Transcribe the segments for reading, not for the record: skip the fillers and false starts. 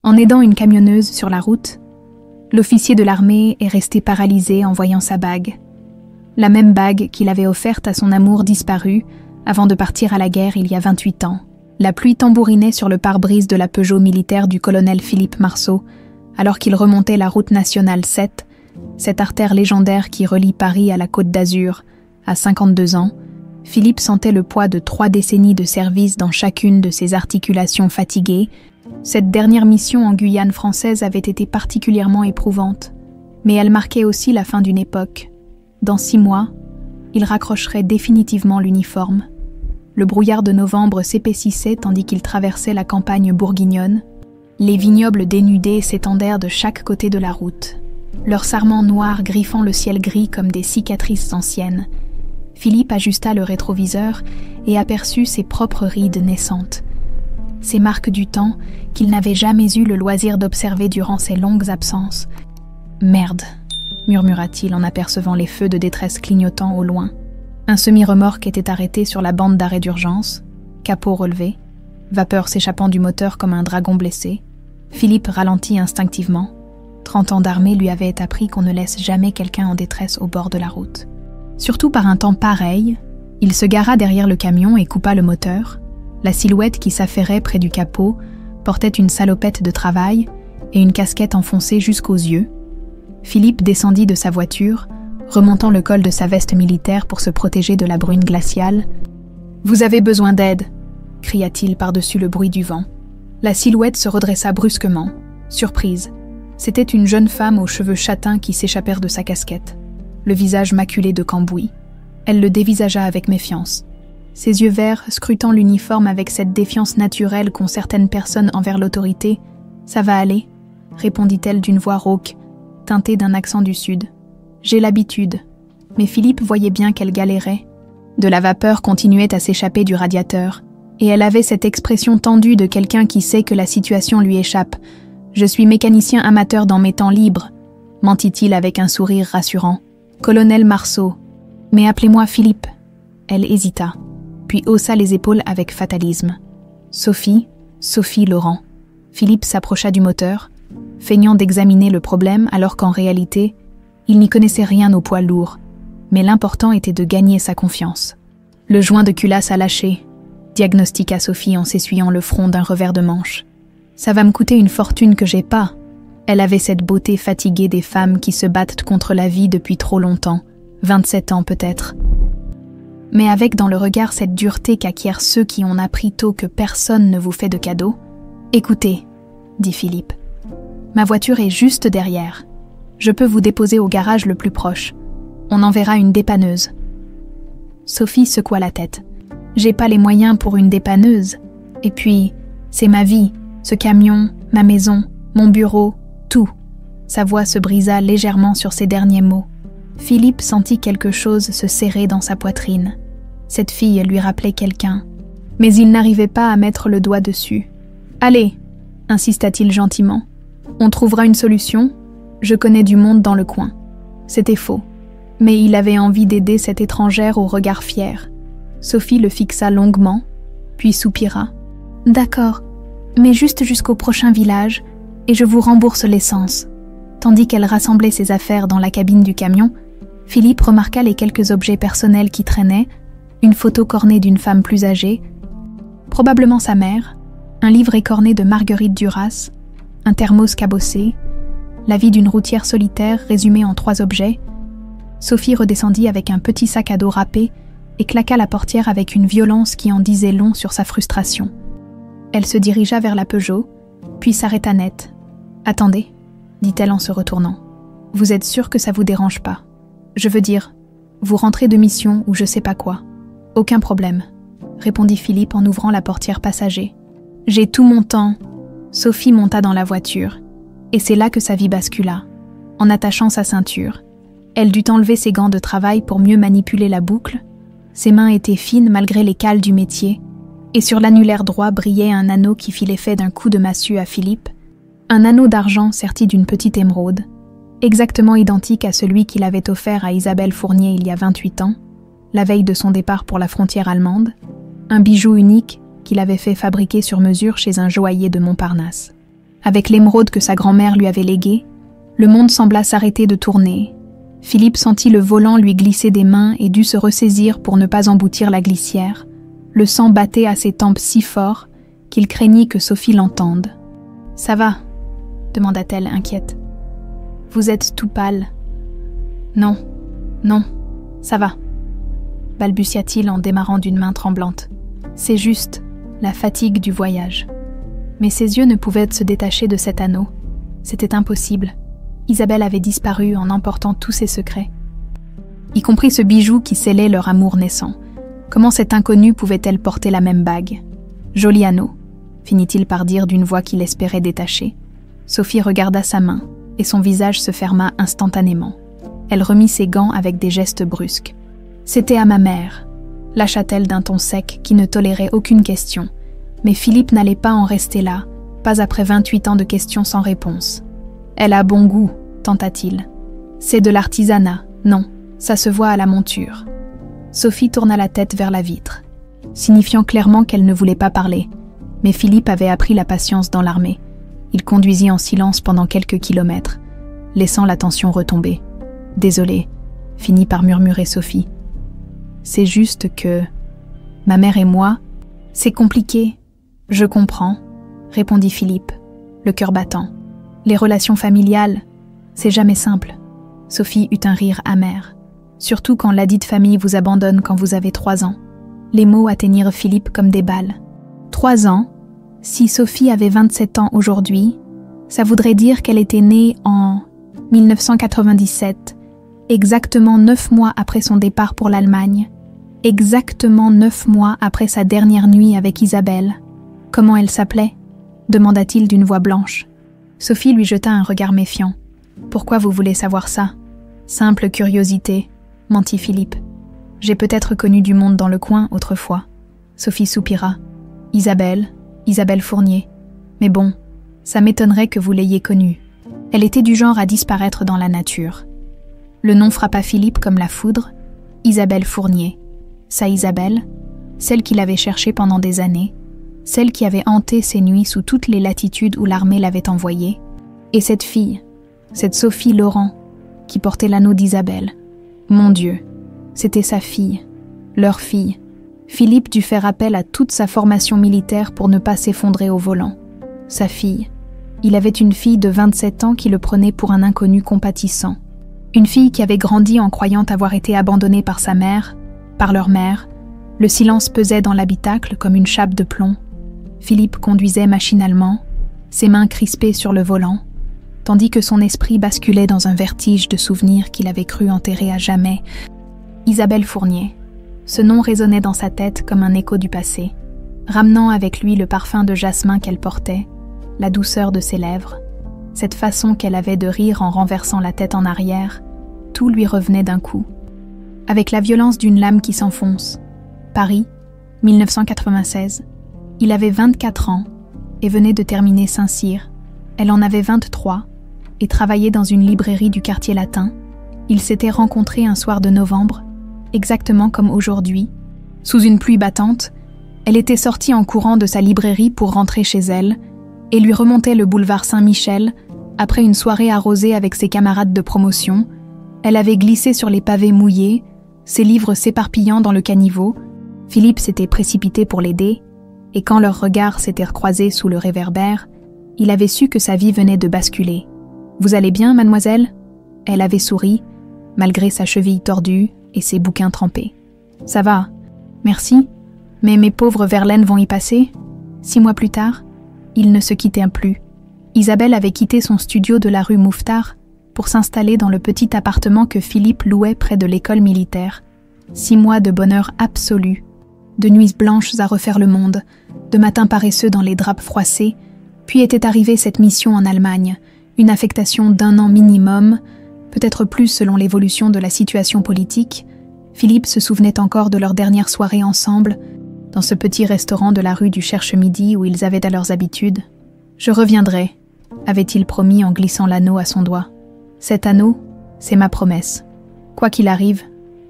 En aidant une camionneuse sur la route, l'officier de l'armée est resté paralysé en voyant sa bague. La même bague qu'il avait offerte à son amour disparu avant de partir à la guerre il y a 28 ans. La pluie tambourinait sur le pare-brise de la Peugeot militaire du colonel Philippe Marceau alors qu'il remontait la route nationale 7, cette artère légendaire qui relie Paris à la Côte d'Azur. À 52 ans, Philippe sentait le poids de 3 décennies de service dans chacune de ses articulations fatiguées. Cette dernière mission en Guyane française avait été particulièrement éprouvante, mais elle marquait aussi la fin d'une époque. Dans 6 mois, il raccrocherait définitivement l'uniforme. Le brouillard de novembre s'épaississait tandis qu'il traversait la campagne bourguignonne. Les vignobles dénudés s'étendèrent de chaque côté de la route, leurs sarments noirs griffant le ciel gris comme des cicatrices anciennes. Philippe ajusta le rétroviseur et aperçut ses propres rides naissantes, ces marques du temps qu'il n'avait jamais eu le loisir d'observer durant ses longues absences. « Merde !» murmura-t-il en apercevant les feux de détresse clignotant au loin. Un semi-remorque était arrêté sur la bande d'arrêt d'urgence, capot relevé, vapeur s'échappant du moteur comme un dragon blessé. Philippe ralentit instinctivement. 30 ans d'armée lui avaient appris qu'on ne laisse jamais quelqu'un en détresse au bord de la route. Surtout par un temps pareil, il se gara derrière le camion et coupa le moteur. La silhouette qui s'affairait près du capot portait une salopette de travail et une casquette enfoncée jusqu'aux yeux. Philippe descendit de sa voiture, remontant le col de sa veste militaire pour se protéger de la bruine glaciale. « Vous avez besoin d'aide !» cria-t-il par-dessus le bruit du vent. La silhouette se redressa brusquement, surprise. C'était une jeune femme aux cheveux châtains qui s'échappèrent de sa casquette, le visage maculé de cambouis. Elle le dévisagea avec méfiance. Ses yeux verts scrutant l'uniforme avec cette défiance naturelle qu'ont certaines personnes envers l'autorité. « Ça va aller ?» répondit-elle d'une voix rauque, teintée d'un accent du sud. « J'ai l'habitude. » Mais Philippe voyait bien qu'elle galérait. De la vapeur continuait à s'échapper du radiateur, et elle avait cette expression tendue de quelqu'un qui sait que la situation lui échappe. « Je suis mécanicien amateur dans mes temps libres », mentit-il avec un sourire rassurant. « Colonel Marceau. Mais appelez-moi Philippe. » Elle hésita, puis haussa les épaules avec fatalisme. « Sophie Laurent. » Philippe s'approcha du moteur, feignant d'examiner le problème alors qu'en réalité, il n'y connaissait rien au poids lourd, mais l'important était de gagner sa confiance. « Le joint de culasse a lâché », diagnostiqua Sophie en s'essuyant le front d'un revers de manche. « Ça va me coûter une fortune que j'ai pas. » Elle avait cette beauté fatiguée des femmes qui se battent contre la vie depuis trop longtemps, 27 ans peut-être. Mais avec dans le regard cette dureté qu'acquièrent ceux qui ont appris tôt que personne ne vous fait de cadeaux. « Écoutez, » dit Philippe, « ma voiture est juste derrière. Je peux vous déposer au garage le plus proche. On enverra une dépanneuse. » Sophie secoua la tête. « J'ai pas les moyens pour une dépanneuse. Et puis, c'est ma vie, ce camion, ma maison, mon bureau, tout. » Sa voix se brisa légèrement sur ces derniers mots. Philippe sentit quelque chose se serrer dans sa poitrine. Cette fille lui rappelait quelqu'un, mais il n'arrivait pas à mettre le doigt dessus. « Allez !» insista-t-il gentiment. « On trouvera une solution. Je connais du monde dans le coin. » C'était faux, mais il avait envie d'aider cette étrangère au regard fier. Sophie le fixa longuement, puis soupira. « D'accord, mais juste jusqu'au prochain village, et je vous rembourse l'essence. » Tandis qu'elle rassemblait ses affaires dans la cabine du camion, Philippe remarqua les quelques objets personnels qui traînaient, une photo cornée d'une femme plus âgée, probablement sa mère, un livre écorné de Marguerite Duras, un thermos cabossé, la vie d'une routière solitaire résumée en 3 objets. Sophie redescendit avec un petit sac à dos râpé et claqua la portière avec une violence qui en disait long sur sa frustration. Elle se dirigea vers la Peugeot, puis s'arrêta net. « Attendez », dit-elle en se retournant. « Vous êtes sûr que ça vous dérange pas? Je veux dire, vous rentrez de mission ou je sais pas quoi. »« Aucun problème », répondit Philippe en ouvrant la portière passager. « J'ai tout mon temps. » Sophie monta dans la voiture, et c'est là que sa vie bascula. En attachant sa ceinture, elle dut enlever ses gants de travail pour mieux manipuler la boucle. Ses mains étaient fines malgré les cales du métier, et sur l'annulaire droit brillait un anneau qui fit l'effet d'un coup de massue à Philippe, un anneau d'argent serti d'une petite émeraude, exactement identique à celui qu'il avait offert à Isabelle Fournier il y a 28 ans, la veille de son départ pour la frontière allemande, un bijou unique qu'il avait fait fabriquer sur mesure chez un joaillier de Montparnasse. Avec l'émeraude que sa grand-mère lui avait léguée, le monde sembla s'arrêter de tourner. Philippe sentit le volant lui glisser des mains et dut se ressaisir pour ne pas emboutir la glissière. Le sang battait à ses tempes si fort qu'il craignit que Sophie l'entende. « Ça va ?» demanda-t-elle inquiète. « Vous êtes tout pâle. »« Non, non, ça va. » balbutia-t-il en démarrant d'une main tremblante. « C'est juste la fatigue du voyage. » Mais ses yeux ne pouvaient se détacher de cet anneau. C'était impossible. Isabelle avait disparu en emportant tous ses secrets, y compris ce bijou qui scellait leur amour naissant. Comment cette inconnue pouvait-elle porter la même bague? Joli anneau, finit-il par dire d'une voix qu'il espérait détacher. Sophie regarda sa main, et son visage se ferma instantanément. Elle remit ses gants avec des gestes brusques. « C'était à ma mère », lâcha-t-elle d'un ton sec qui ne tolérait aucune question. Mais Philippe n'allait pas en rester là, pas après 28 ans de questions sans réponse. « Elle a bon goût », tenta-t-il. « C'est de l'artisanat, non, ça se voit à la monture. » Sophie tourna la tête vers la vitre, signifiant clairement qu'elle ne voulait pas parler. Mais Philippe avait appris la patience dans l'armée. Il conduisit en silence pendant quelques kilomètres, laissant la tension retomber. « Désolée », finit par murmurer Sophie. « C'est juste que... ma mère et moi... » « C'est compliqué. Je comprends, » répondit Philippe, le cœur battant. « Les relations familiales, c'est jamais simple. » Sophie eut un rire amer. « Surtout quand ladite famille vous abandonne quand vous avez 3 ans. » Les mots atteignirent Philippe comme des balles. 3 ans, si Sophie avait 27 ans aujourd'hui, ça voudrait dire qu'elle était née en 1997, exactement 9 mois après son départ pour l'Allemagne, exactement 9 mois après sa dernière nuit avec Isabelle. « Comment elle s'appelait ?» demanda-t-il d'une voix blanche. Sophie lui jeta un regard méfiant. « Pourquoi vous voulez savoir ça ?»« Simple curiosité, » mentit Philippe. « J'ai peut-être connu du monde dans le coin autrefois. » Sophie soupira. « Isabelle Fournier. Mais bon, ça m'étonnerait que vous l'ayez connue. Elle était du genre à disparaître dans la nature. » Le nom frappa Philippe comme la foudre. Isabelle Fournier. Sa Isabelle, celle qu'il avait cherchée pendant des années, celle qui avait hanté ses nuits sous toutes les latitudes où l'armée l'avait envoyée, et cette fille, cette Sophie Laurent, qui portait l'anneau d'Isabelle. Mon Dieu, c'était sa fille, leur fille. Philippe dut faire appel à toute sa formation militaire pour ne pas s'effondrer au volant. Sa fille. Il avait une fille de 27 ans qui le prenait pour un inconnu compatissant. Une fille qui avait grandi en croyant avoir été abandonnée par sa mère, par leur mère. Le silence pesait dans l'habitacle comme une chape de plomb. Philippe conduisait machinalement, ses mains crispées sur le volant, tandis que son esprit basculait dans un vertige de souvenirs qu'il avait cru enterrer à jamais. Isabelle Fournier. Ce nom résonnait dans sa tête comme un écho du passé, ramenant avec lui le parfum de jasmin qu'elle portait, la douceur de ses lèvres, cette façon qu'elle avait de rire en renversant la tête en arrière. Tout lui revenait d'un coup. Avec la violence d'une lame qui s'enfonce. Paris, 1996. Il avait 24 ans et venait de terminer Saint-Cyr. Elle en avait 23 et travaillait dans une librairie du quartier latin. Ils s'étaient rencontrés un soir de novembre, exactement comme aujourd'hui. Sous une pluie battante, elle était sortie en courant de sa librairie pour rentrer chez elle et lui remontait le boulevard Saint-Michel après une soirée arrosée avec ses camarades de promotion. Elle avait glissé sur les pavés mouillés, ses livres s'éparpillant dans le caniveau. Philippe s'était précipité pour l'aider, et quand leurs regards s'étaient recroisés sous le réverbère, il avait su que sa vie venait de basculer. « Vous allez bien, mademoiselle ?» Elle avait souri, malgré sa cheville tordue et ses bouquins trempés. « Ça va, merci, mais mes pauvres Verlaine vont y passer. » 6 mois plus tard, ils ne se quittaient plus. Isabelle avait quitté son studio de la rue Mouffetard pour s'installer dans le petit appartement que Philippe louait près de l'école militaire. 6 mois de bonheur absolu, de nuits blanches à refaire le monde, de matins paresseux dans les draps froissés, puis était arrivée cette mission en Allemagne, une affectation d'1 an minimum, peut-être plus selon l'évolution de la situation politique. Philippe se souvenait encore de leur dernière soirée ensemble, dans ce petit restaurant de la rue du Cherche-Midi où ils avaient à leurs habitudes. « Je reviendrai », avait-il promis en glissant l'anneau à son doigt. « Cet anneau, c'est ma promesse. Quoi qu'il arrive,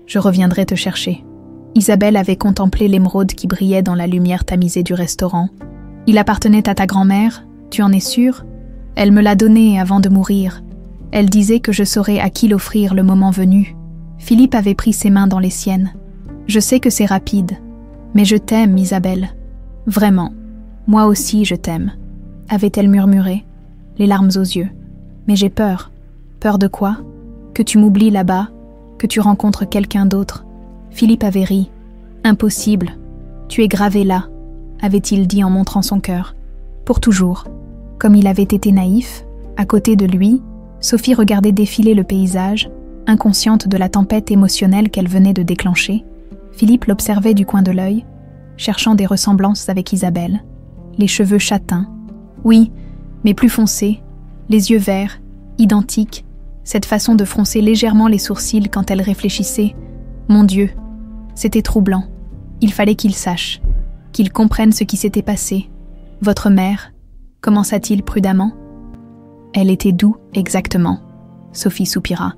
je reviendrai te chercher. » Isabelle avait contemplé l'émeraude qui brillait dans la lumière tamisée du restaurant. « Il appartenait à ta grand-mère, tu en es sûre ?» Elle me l'a donnée avant de mourir. Elle disait que je saurais à qui l'offrir le moment venu. Philippe avait pris ses mains dans les siennes. Je sais que c'est rapide, mais je t'aime, Isabelle. Vraiment, moi aussi je t'aime, avait-elle murmuré, les larmes aux yeux. Mais j'ai peur. Peur de quoi? Que tu m'oublies là-bas, que tu rencontres quelqu'un d'autre. Philippe avait ri. Impossible. Tu es gravé là, avait-il dit en montrant son cœur. Pour toujours. Comme il avait été naïf, à côté de lui, Sophie regardait défiler le paysage, inconsciente de la tempête émotionnelle qu'elle venait de déclencher. Philippe l'observait du coin de l'œil, cherchant des ressemblances avec Isabelle. Les cheveux châtains. Oui, mais plus foncés, les yeux verts, identiques, cette façon de froncer légèrement les sourcils quand elle réfléchissait. Mon Dieu, c'était troublant. Il fallait qu'il sache, qu'il comprenne ce qui s'était passé. Votre mère, commença-t-il prudemment. Elle était d'où exactement? Sophie soupira.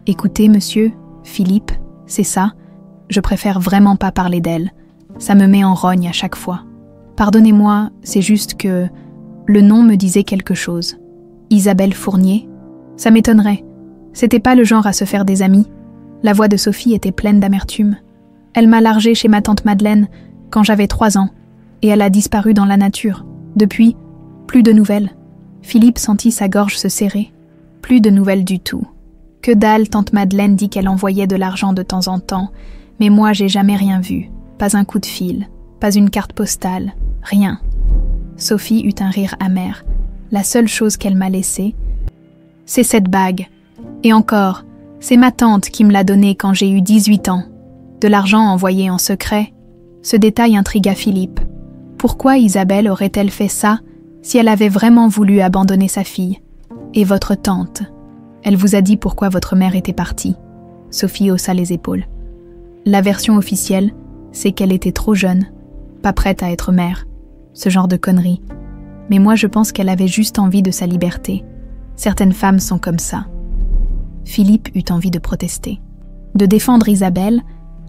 Écoutez, monsieur, Philippe, c'est ça. Je préfère vraiment pas parler d'elle. Ça me met en rogne à chaque fois. Pardonnez-moi, c'est juste que le nom me disait quelque chose. Isabelle Fournier? Ça m'étonnerait. C'était pas le genre à se faire des amis. La voix de Sophie était pleine d'amertume. Elle m'a larguée chez ma tante Madeleine quand j'avais 3 ans, et elle a disparu dans la nature. Depuis, plus de nouvelles. Philippe sentit sa gorge se serrer. Plus de nouvelles du tout. Que dalle, tante Madeleine dit qu'elle envoyait de l'argent de temps en temps, mais moi j'ai jamais rien vu. Pas un coup de fil, pas une carte postale, rien. Sophie eut un rire amer. La seule chose qu'elle m'a laissée, c'est cette bague. Et encore, c'est ma tante qui me l'a donnée quand j'ai eu 18 ans. De l'argent envoyé en secret. Ce détail intrigua Philippe. Pourquoi Isabelle aurait-elle fait ça si elle avait vraiment voulu abandonner sa fille? Et votre tante? Elle vous a dit pourquoi votre mère était partie. Sophie haussa les épaules. La version officielle, c'est qu'elle était trop jeune, pas prête à être mère. Ce genre de conneries. Mais moi je pense qu'elle avait juste envie de sa liberté. Certaines femmes sont comme ça. Philippe eut envie de protester. De défendre Isabelle,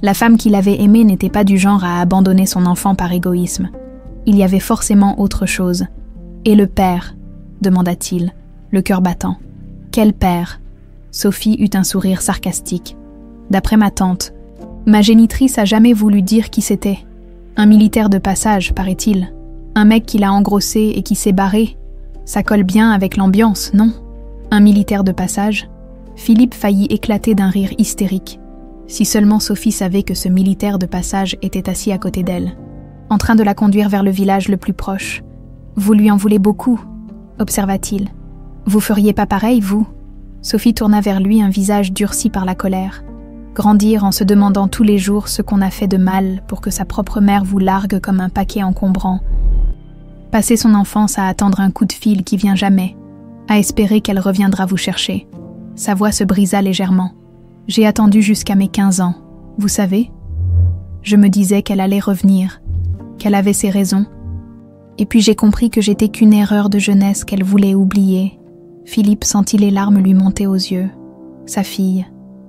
la femme qu'il avait aimée n'était pas du genre à abandonner son enfant par égoïsme. Il y avait forcément autre chose. Et le père? Demanda-t-il, le cœur battant. Quel père? Sophie eut un sourire sarcastique. D'après ma tante, ma génitrice a jamais voulu dire qui c'était. Un militaire de passage, paraît-il. Un mec qui l'a engrossé et qui s'est barré. Ça colle bien avec l'ambiance, non? Un militaire de passage? Philippe faillit éclater d'un rire hystérique. Si seulement Sophie savait que ce militaire de passage était assis à côté d'elle, en train de la conduire vers le village le plus proche. Vous lui en voulez beaucoup, observa-t-il. Vous feriez pas pareil, vous? Sophie tourna vers lui un visage durci par la colère. Grandir en se demandant tous les jours ce qu'on a fait de mal pour que sa propre mère vous largue comme un paquet encombrant. Passer son enfance à attendre un coup de fil qui vient jamais, à espérer qu'elle reviendra vous chercher. Sa voix se brisa légèrement. J'ai attendu jusqu'à mes 15 ans, vous savez? Je me disais qu'elle allait revenir, qu'elle avait ses raisons. Et puis j'ai compris que j'étais qu'une erreur de jeunesse qu'elle voulait oublier. Philippe sentit les larmes lui monter aux yeux. Sa fille,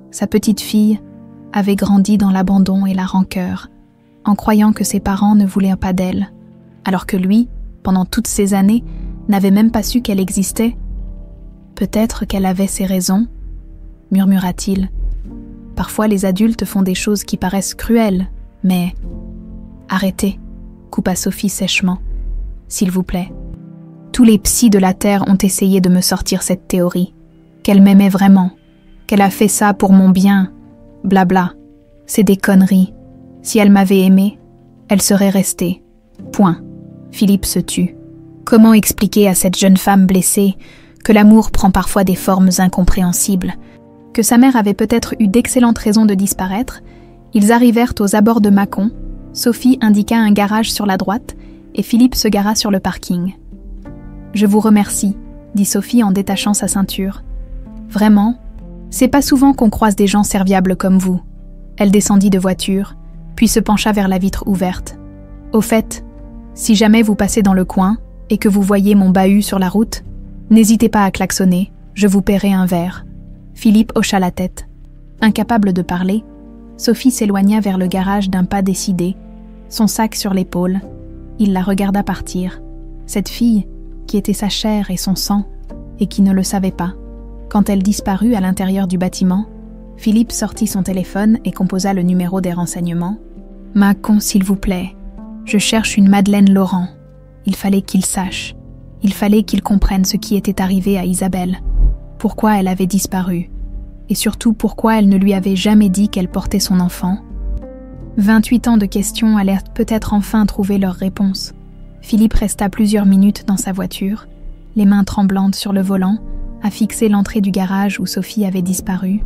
sa petite fille, avait grandi dans l'abandon et la rancœur, en croyant que ses parents ne voulaient pas d'elle, alors que lui, pendant toutes ces années, n'avait même pas su qu'elle existait. Peut-être qu'elle avait ses raisons, murmura-t-il. Parfois les adultes font des choses qui paraissent cruelles, mais... Arrêtez, coupa Sophie sèchement. S'il vous plaît. Tous les psys de la Terre ont essayé de me sortir cette théorie, qu'elle m'aimait vraiment, qu'elle a fait ça pour mon bien, blabla. C'est des conneries. Si elle m'avait aimé, elle serait restée. Point. Philippe se tut. Comment expliquer à cette jeune femme blessée que l'amour prend parfois des formes incompréhensibles, que sa mère avait peut-être eu d'excellentes raisons de disparaître? Ils arrivèrent aux abords de Mâcon. Sophie indiqua un garage sur la droite et Philippe se gara sur le parking. « Je vous remercie », dit Sophie en détachant sa ceinture. « Vraiment, c'est pas souvent qu'on croise des gens serviables comme vous. » Elle descendit de voiture, puis se pencha vers la vitre ouverte. « Au fait, si jamais vous passez dans le coin et que vous voyez mon bahut sur la route, n'hésitez pas à klaxonner, je vous paierai un verre. » Philippe hocha la tête. Incapable de parler, Sophie s'éloigna vers le garage d'un pas décidé, son sac sur l'épaule. Il la regarda partir. Cette fille, qui était sa chair et son sang, et qui ne le savait pas. Quand elle disparut à l'intérieur du bâtiment, Philippe sortit son téléphone et composa le numéro des renseignements. « Macon, s'il vous plaît. Je cherche une Madeleine Laurent. Il fallait qu'il sache. Il fallait qu'il comprenne ce qui était arrivé à Isabelle. Pourquoi elle avait disparu. Et surtout pourquoi elle ne lui avait jamais dit qu'elle portait son enfant. » 28 ans de questions allaient peut-être enfin trouver leur réponse. Philippe resta plusieurs minutes dans sa voiture, les mains tremblantes sur le volant, à fixer l'entrée du garage où Sophie avait disparu.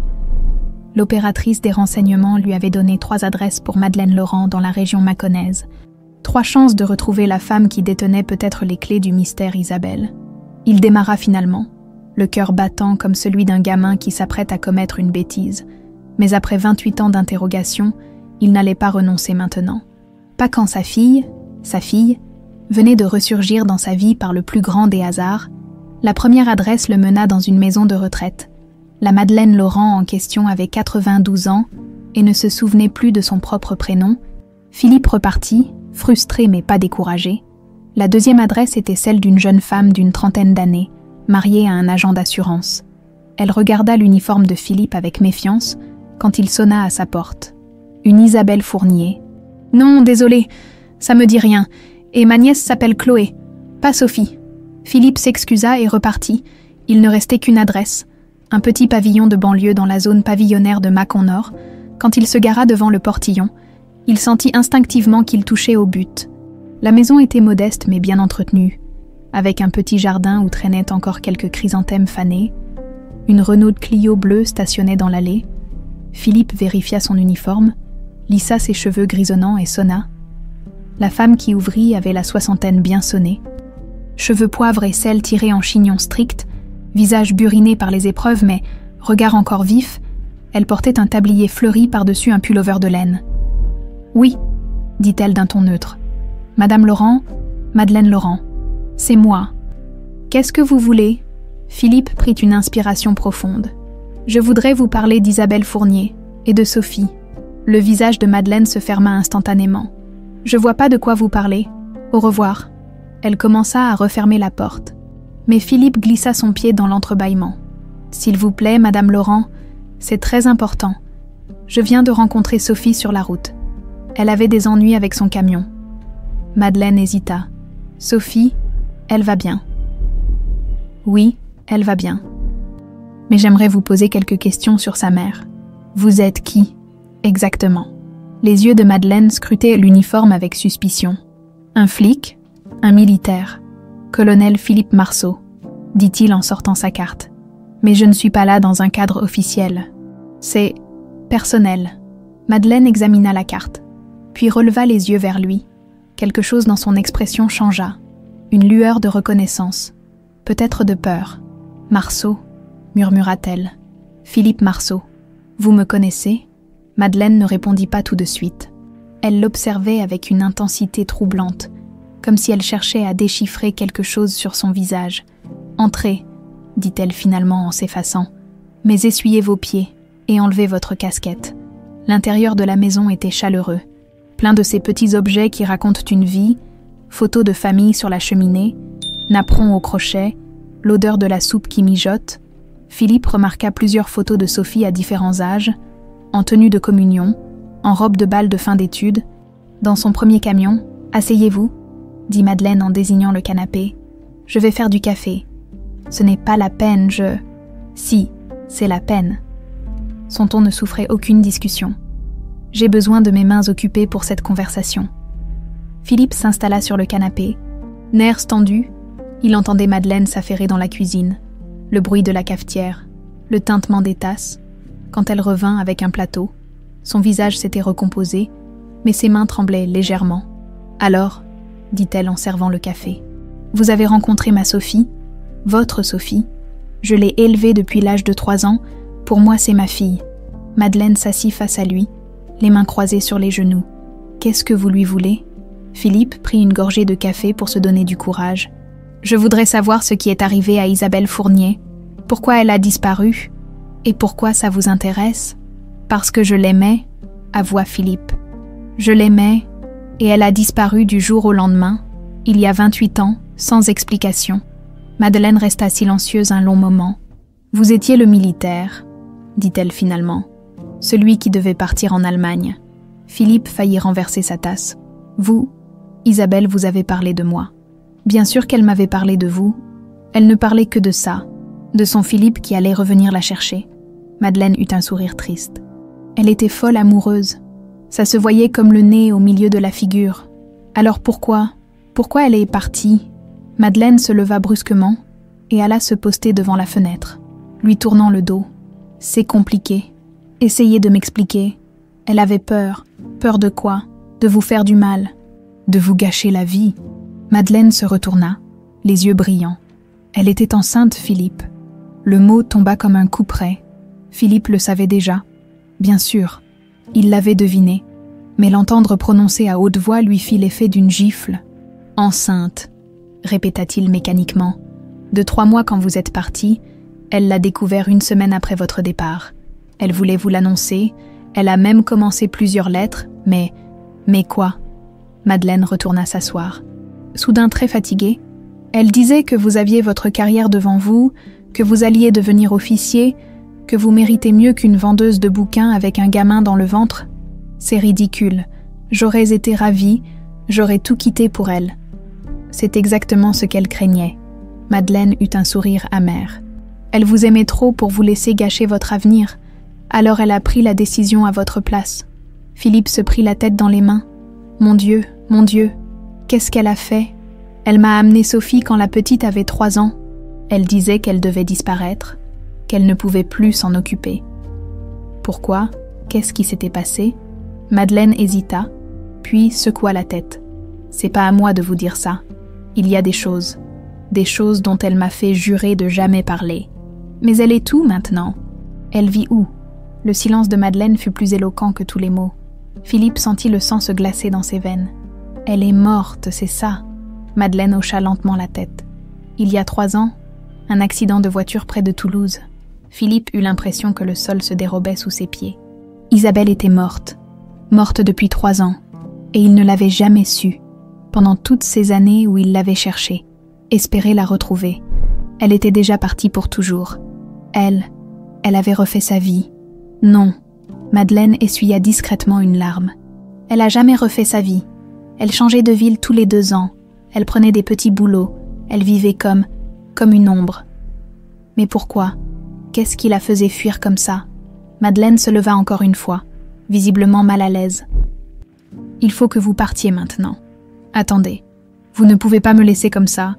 L'opératrice des renseignements lui avait donné 3 adresses pour Madeleine Laurent dans la région mâconnaise. 3 chances de retrouver la femme qui détenait peut-être les clés du mystère Isabelle. Il démarra finalement, le cœur battant comme celui d'un gamin qui s'apprête à commettre une bêtise. Mais après 28 ans d'interrogation, il n'allait pas renoncer maintenant. Pas quand sa fille, venait de ressurgir dans sa vie par le plus grand des hasards. La première adresse le mena dans une maison de retraite. La Madeleine Laurent en question avait 92 ans et ne se souvenait plus de son propre prénom. Philippe repartit, frustré mais pas découragé. La deuxième adresse était celle d'une jeune femme d'une 30aine d'années, mariée à un agent d'assurance. Elle regarda l'uniforme de Philippe avec méfiance quand il sonna à sa porte. Une Isabelle Fournier. « Non, désolé, ça me dit rien. Et ma nièce s'appelle Chloé, pas Sophie. » Philippe s'excusa et repartit. Il ne restait qu'une adresse, un petit pavillon de banlieue dans la zone pavillonnaire de Mâcon-Nord. Quand il se gara devant le portillon, il sentit instinctivement qu'il touchait au but. La maison était modeste mais bien entretenue, avec un petit jardin où traînaient encore quelques chrysanthèmes fanés. Une Renault Clio bleue stationnait dans l'allée. Philippe vérifia son uniforme, lissa ses cheveux grisonnants et sonna. La femme qui ouvrit avait la 60aine bien sonnée. Cheveux poivre et sel tirés en chignon strict, visage buriné par les épreuves mais regard encore vif, elle portait un tablier fleuri par-dessus un pullover de laine. « Oui, » dit-elle d'un ton neutre. « Madame Laurent, Madeleine Laurent. C'est moi. »« Qu'est-ce que vous voulez ?» Philippe prit une inspiration profonde. « Je voudrais vous parler d'Isabelle Fournier et de Sophie. » Le visage de Madeleine se ferma instantanément. « Je vois pas de quoi vous parlez. Au revoir. » Elle commença à refermer la porte. Mais Philippe glissa son pied dans l'entrebâillement. « S'il vous plaît, Madame Laurent, c'est très important. Je viens de rencontrer Sophie sur la route. Elle avait des ennuis avec son camion. » Madeleine hésita. « Sophie, elle va bien. »« Oui, elle va bien. Mais j'aimerais vous poser quelques questions sur sa mère. Vous êtes qui, exactement ?» Les yeux de Madeleine scrutaient l'uniforme avec suspicion. « Un flic ? Un militaire. Colonel Philippe Marceau, dit-il en sortant sa carte. Mais je ne suis pas là dans un cadre officiel. C'est personnel. » Madeleine examina la carte, puis releva les yeux vers lui. Quelque chose dans son expression changea. Une lueur de reconnaissance, peut-être de peur. « Marceau, » murmura-t-elle. « Philippe Marceau. Vous me connaissez ?» Madeleine ne répondit pas tout de suite. Elle l'observait avec une intensité troublante, comme si elle cherchait à déchiffrer quelque chose sur son visage. « Entrez, » dit-elle finalement en s'effaçant. « Mais essuyez vos pieds et enlevez votre casquette. » L'intérieur de la maison était chaleureux, plein de ces petits objets qui racontent une vie, photos de famille sur la cheminée, napperons au crochet, l'odeur de la soupe qui mijote. Philippe remarqua plusieurs photos de Sophie à différents âges, en tenue de communion, en robe de bal de fin d'études. Dans son premier camion, « Asseyez-vous » dit Madeleine en désignant le canapé. « Je vais faire du café. »« Ce n'est pas la peine, je... »« Si, c'est la peine. » Son ton ne souffrait aucune discussion. « J'ai besoin de mes mains occupées pour cette conversation. » Philippe s'installa sur le canapé. Nerfs tendus, il entendait Madeleine s'affairer dans la cuisine, le bruit de la cafetière, le tintement des tasses. Quand elle revint avec un plateau, son visage s'était recomposé, mais ses mains tremblaient légèrement. « Alors » dit-elle en servant le café. « Vous avez rencontré ma Sophie, votre Sophie. Je l'ai élevée depuis l'âge de 3 ans. Pour moi, c'est ma fille. » Madeleine s'assit face à lui, les mains croisées sur les genoux. « Qu'est-ce que vous lui voulez ?» Philippe prit une gorgée de café pour se donner du courage. « Je voudrais savoir ce qui est arrivé à Isabelle Fournier. Pourquoi elle a disparu ? Et pourquoi ça vous intéresse ? » « Parce que je l'aimais, » avoua Philippe. « Je l'aimais, et elle a disparu du jour au lendemain, il y a 28 ans, sans explication. Madeleine resta silencieuse un long moment. « Vous étiez le militaire, dit-elle finalement, celui qui devait partir en Allemagne. » Philippe faillit renverser sa tasse. « Vous, Isabelle, vous avez parlé de moi. » Bien sûr qu'elle m'avait parlé de vous. Elle ne parlait que de ça, de son Philippe qui allait revenir la chercher. Madeleine eut un sourire triste. Elle était folle amoureuse. Ça se voyait comme le nez au milieu de la figure. Alors pourquoi elle est partie? Madeleine se leva brusquement et alla se poster devant la fenêtre, lui tournant le dos. C'est compliqué. Essayez de m'expliquer. Elle avait peur. Peur de quoi? De vous faire du mal. De vous gâcher la vie. Madeleine se retourna, les yeux brillants. Elle était enceinte, Philippe. Le mot tomba comme un coup près. Philippe le savait déjà. Bien sûr, il l'avait deviné, mais l'entendre prononcer à haute voix lui fit l'effet d'une gifle. « Enceinte », répéta-t-il mécaniquement. « De 3 mois quand vous êtes parti, elle l'a découvert 1 semaine après votre départ. Elle voulait vous l'annoncer, elle a même commencé plusieurs lettres, mais quoi ?» Madeleine retourna s'asseoir. Soudain très fatiguée, elle disait que vous aviez votre carrière devant vous, que vous alliez devenir officier, que vous méritez mieux qu'une vendeuse de bouquins avec un gamin dans le ventre. C'est ridicule. J'aurais été ravie, j'aurais tout quitté pour elle. C'est exactement ce qu'elle craignait. Madeleine eut un sourire amer. Elle vous aimait trop pour vous laisser gâcher votre avenir, alors elle a pris la décision à votre place. Philippe se prit la tête dans les mains. Mon Dieu, qu'est-ce qu'elle a fait? Elle m'a amené Sophie quand la petite avait 3 ans. Elle disait qu'elle devait disparaître, qu'elle ne pouvait plus s'en occuper. Pourquoi? Qu'est-ce qui s'était passé? Madeleine hésita, puis secoua la tête. C'est pas à moi de vous dire ça. Il y a des choses dont elle m'a fait jurer de jamais parler. Mais elle est où maintenant? Elle vit où? Le silence de Madeleine fut plus éloquent que tous les mots. Philippe sentit le sang se glacer dans ses veines. Elle est morte, c'est ça. Madeleine hocha lentement la tête. Il y a 3 ans, un accident de voiture près de Toulouse. Philippe eut l'impression que le sol se dérobait sous ses pieds. Isabelle était morte depuis 3 ans, et il ne l'avait jamais su, pendant toutes ces années où il l'avait cherchée, espérait la retrouver. Elle était déjà partie pour toujours. Elle avait refait sa vie. Non, Madeleine essuya discrètement une larme. Elle a jamais refait sa vie. Elle changeait de ville tous les 2 ans. Elle prenait des petits boulots. Elle vivait comme une ombre. Mais pourquoi? Qu'est-ce qui la faisait fuir comme ça? Madeleine se leva encore une fois, visiblement mal à l'aise. Il faut que vous partiez maintenant. Attendez, vous ne pouvez pas me laisser comme ça.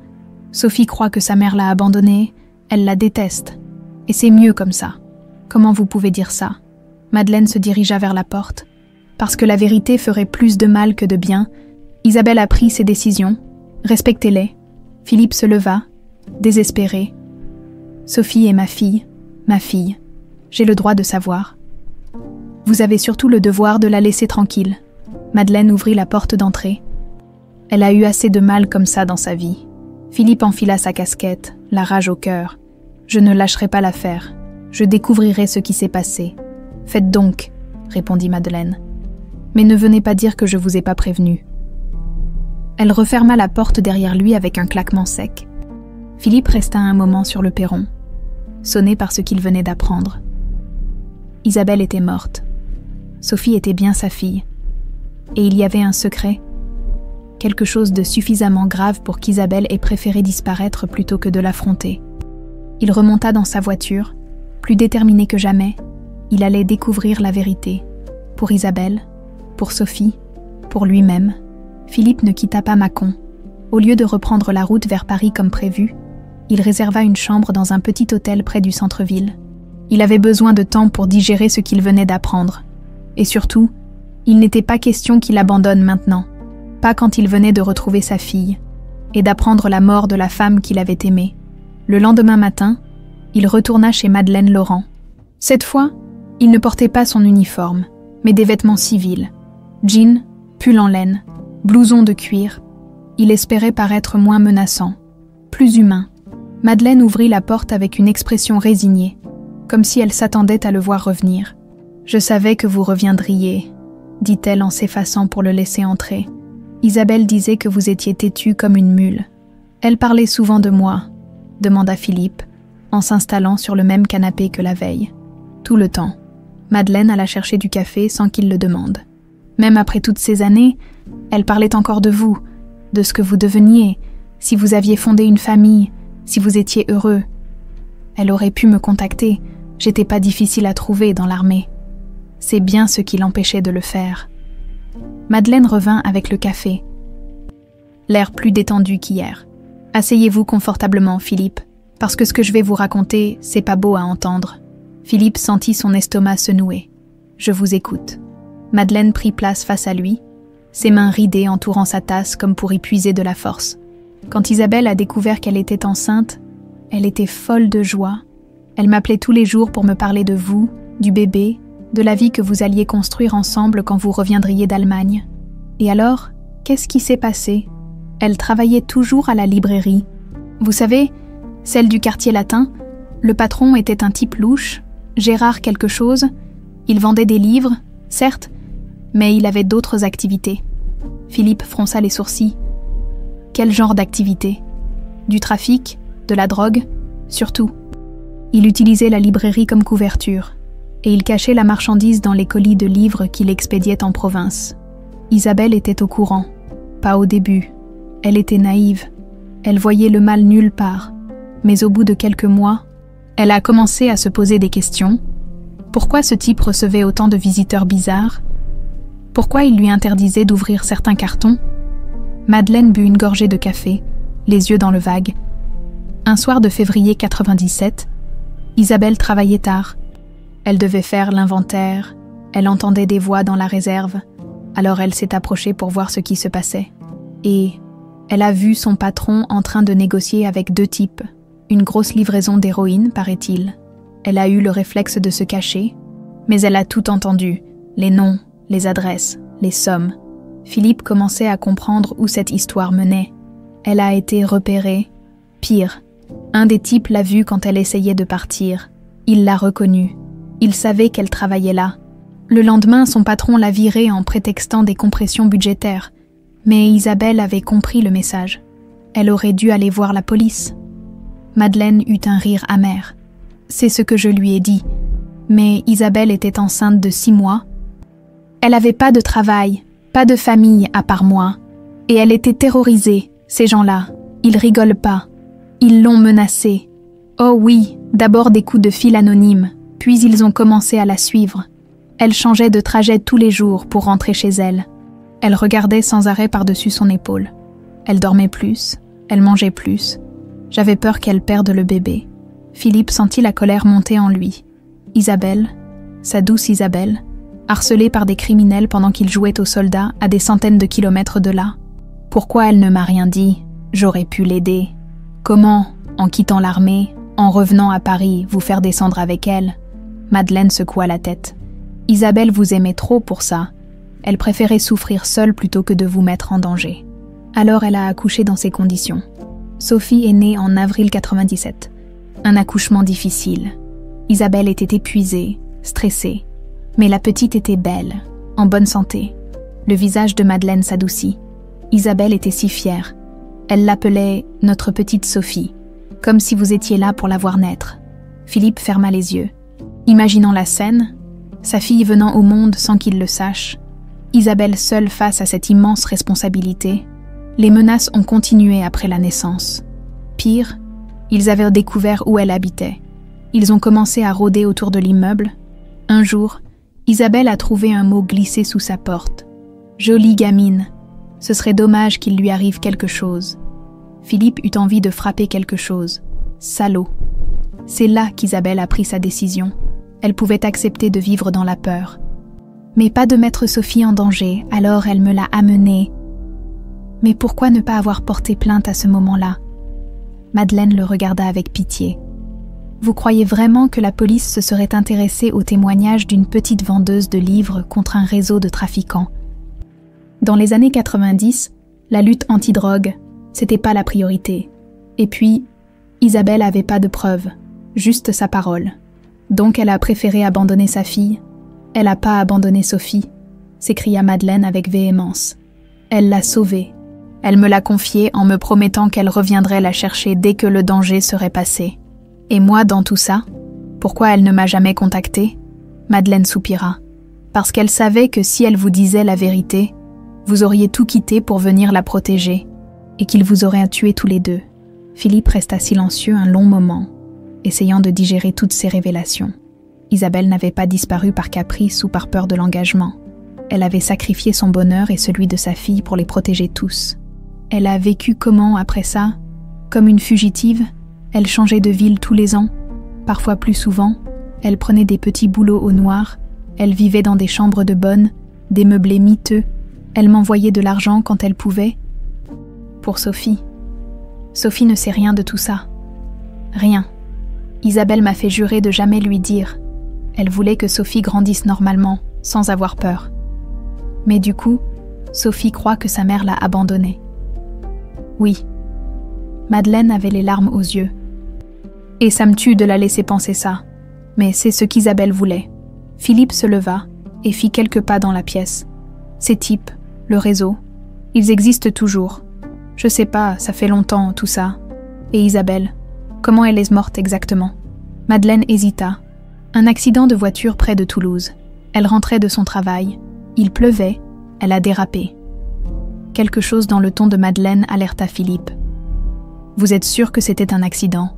Sophie croit que sa mère l'a abandonnée, elle la déteste. Et c'est mieux comme ça. Comment vous pouvez dire ça? Madeleine se dirigea vers la porte. Parce que la vérité ferait plus de mal que de bien, Isabelle a pris ses décisions. Respectez-les. Philippe se leva, désespéré. Sophie est ma fille. J'ai le droit de savoir. Vous avez surtout le devoir de la laisser tranquille. Madeleine ouvrit la porte d'entrée. Elle a eu assez de mal comme ça dans sa vie. Philippe enfila sa casquette, la rage au cœur. Je ne lâcherai pas l'affaire. Je découvrirai ce qui s'est passé. Faites donc, répondit Madeleine. Mais ne venez pas dire que je vous ai pas prévenu. Elle referma la porte derrière lui avec un claquement sec. Philippe resta un moment sur le perron, sonné par ce qu'il venait d'apprendre. Isabelle était morte. Sophie était bien sa fille. Et il y avait un secret, quelque chose de suffisamment grave pour qu'Isabelle ait préféré disparaître plutôt que de l'affronter. Il remonta dans sa voiture, plus déterminé que jamais. Il allait découvrir la vérité. Pour Isabelle, pour Sophie, pour lui-même. Philippe ne quitta pas Mâcon. Au lieu de reprendre la route vers Paris comme prévu, il réserva une chambre dans un petit hôtel près du centre-ville. Il avait besoin de temps pour digérer ce qu'il venait d'apprendre. Et surtout, il n'était pas question qu'il abandonne maintenant, pas quand il venait de retrouver sa fille, et d'apprendre la mort de la femme qu'il avait aimée. Le lendemain matin, il retourna chez Madeleine Laurent. Cette fois, il ne portait pas son uniforme, mais des vêtements civils. Jean, pull en laine, blouson de cuir. Il espérait paraître moins menaçant, plus humain. Madeleine ouvrit la porte avec une expression résignée, comme si elle s'attendait à le voir revenir. « Je savais que vous reviendriez », dit-elle en s'effaçant pour le laisser entrer. Isabelle disait que vous étiez têtue comme une mule. Elle parlait souvent de moi. demanda Philippe, en s'installant sur le même canapé que la veille. Tout le temps, Madeleine alla chercher du café sans qu'il le demande. Même après toutes ces années, elle parlait encore de vous, de ce que vous deveniez, si vous aviez fondé une famille, si vous étiez heureux. Elle aurait pu me contacter, j'étais pas difficile à trouver dans l'armée. C'est bien ce qui l'empêchait de le faire. Madeleine revint avec le café, l'air plus détendu qu'hier. Asseyez-vous confortablement, Philippe, parce que ce que je vais vous raconter, c'est pas beau à entendre. Philippe sentit son estomac se nouer. Je vous écoute. Madeleine prit place face à lui, ses mains ridées entourant sa tasse comme pour y puiser de la force. Quand Isabelle a découvert qu'elle était enceinte, elle était folle de joie. Elle m'appelait tous les jours pour me parler de vous, du bébé, de la vie que vous alliez construire ensemble quand vous reviendriez d'Allemagne. Et alors, qu'est-ce qui s'est passé? Elle travaillait toujours à la librairie. Vous savez, celle du quartier latin, le patron était un type louche, Gérard quelque chose. Il vendait des livres, certes, mais il avait d'autres activités. Philippe fronça les sourcils. Quel genre d'activité? Du trafic? De la drogue? Surtout. Il utilisait la librairie comme couverture, et il cachait la marchandise dans les colis de livres qu'il expédiait en province. Isabelle était au courant. Pas au début. Elle était naïve. Elle voyait le mal nulle part. Mais au bout de quelques mois, elle a commencé à se poser des questions. Pourquoi ce type recevait autant de visiteurs bizarres? Pourquoi il lui interdisait d'ouvrir certains cartons? Madeleine but une gorgée de café, les yeux dans le vague. Un soir de février 97, Isabelle travaillait tard. Elle devait faire l'inventaire, elle entendait des voix dans la réserve, alors elle s'est approchée pour voir ce qui se passait. Et elle a vu son patron en train de négocier avec deux types, une grosse livraison d'héroïne, paraît-il. Elle a eu le réflexe de se cacher, mais elle a tout entendu, les noms, les adresses, les sommes. Philippe commençait à comprendre où cette histoire menait. Elle a été repérée. Pire, un des types l'a vue quand elle essayait de partir. Il l'a reconnue. Il savait qu'elle travaillait là. Le lendemain, son patron l'a virée en prétextant des compressions budgétaires. Mais Isabelle avait compris le message. Elle aurait dû aller voir la police. Madeleine eut un rire amer. C'est ce que je lui ai dit. Mais Isabelle était enceinte de 6 mois. Elle n'avait pas de travail, pas de famille à part moi. Et elle était terrorisée, ces gens-là. Ils rigolent pas. Ils l'ont menacée. Oh oui, d'abord des coups de fil anonymes, puis ils ont commencé à la suivre. Elle changeait de trajet tous les jours pour rentrer chez elle. Elle regardait sans arrêt par-dessus son épaule. Elle dormait plus, elle mangeait plus. J'avais peur qu'elle perde le bébé. Philippe sentit la colère monter en lui. Isabelle, sa douce Isabelle, harcelée par des criminels pendant qu'il jouait aux soldats à des centaines de kilomètres de là. Pourquoi elle ne m'a rien dit? J'aurais pu l'aider. Comment, en quittant l'armée, en revenant à Paris, vous faire descendre avec elle? Madeleine secoua la tête. Isabelle vous aimait trop pour ça. Elle préférait souffrir seule plutôt que de vous mettre en danger. Alors elle a accouché dans ces conditions. Sophie est née en avril 97. Un accouchement difficile. Isabelle était épuisée, stressée. Mais la petite était belle, en bonne santé. Le visage de Madeleine s'adoucit. Isabelle était si fière. Elle l'appelait « notre petite Sophie », comme si vous étiez là pour la voir naître. Philippe ferma les yeux. Imaginant la scène, sa fille venant au monde sans qu'il le sache, Isabelle seule face à cette immense responsabilité, les menaces ont continué après la naissance. Pire, ils avaient découvert où elle habitait. Ils ont commencé à rôder autour de l'immeuble. Un jour, Isabelle a trouvé un mot glissé sous sa porte. « Jolie gamine, ce serait dommage qu'il lui arrive quelque chose. » Philippe eut envie de frapper quelque chose. Salaud. C'est là qu'Isabelle a pris sa décision. Elle pouvait accepter de vivre dans la peur. Mais pas de mettre Sophie en danger, alors elle me l'a amenée. Mais pourquoi ne pas avoir porté plainte à ce moment-là? Madeleine le regarda avec pitié. Vous croyez vraiment que la police se serait intéressée au témoignage d'une petite vendeuse de livres contre un réseau de trafiquants? Dans les années 90, la lutte anti-drogue, c'était pas la priorité. Et puis, Isabelle avait pas de preuves, juste sa parole. Donc elle a préféré abandonner sa fille. Elle a pas abandonné Sophie, s'écria Madeleine avec véhémence. Elle l'a sauvée. Elle me l'a confié en me promettant qu'elle reviendrait la chercher dès que le danger serait passé. Et moi, dans tout ça, pourquoi elle ne m'a jamais contactée ? Madeleine soupira. Parce qu'elle savait que si elle vous disait la vérité, vous auriez tout quitté pour venir la protéger, et qu'il vous aurait tués tous les deux. Philippe resta silencieux un long moment, essayant de digérer toutes ces révélations. Isabelle n'avait pas disparu par caprice ou par peur de l'engagement. Elle avait sacrifié son bonheur et celui de sa fille pour les protéger tous. Elle a vécu comment après ça ? Comme une fugitive, elle changeait de ville tous les ans, parfois plus souvent, elle prenait des petits boulots au noir, elle vivait dans des chambres de bonne, des meublés miteux, elle m'envoyait de l'argent quand elle pouvait. Pour Sophie. Sophie ne sait rien de tout ça. Rien. Isabelle m'a fait jurer de jamais lui dire. Elle voulait que Sophie grandisse normalement, sans avoir peur. Mais du coup, Sophie croit que sa mère l'a abandonnée. Oui. Madeleine avait les larmes aux yeux. Et ça me tue de la laisser penser ça. Mais c'est ce qu'Isabelle voulait. Philippe se leva et fit quelques pas dans la pièce. Ces types, le réseau, ils existent toujours. Je sais pas, ça fait longtemps, tout ça. Et Isabelle, comment elle est morte exactement ? Madeleine hésita. Un accident de voiture près de Toulouse. Elle rentrait de son travail. Il pleuvait, elle a dérapé. Quelque chose dans le ton de Madeleine alerta Philippe. Vous êtes sûr que c'était un accident ?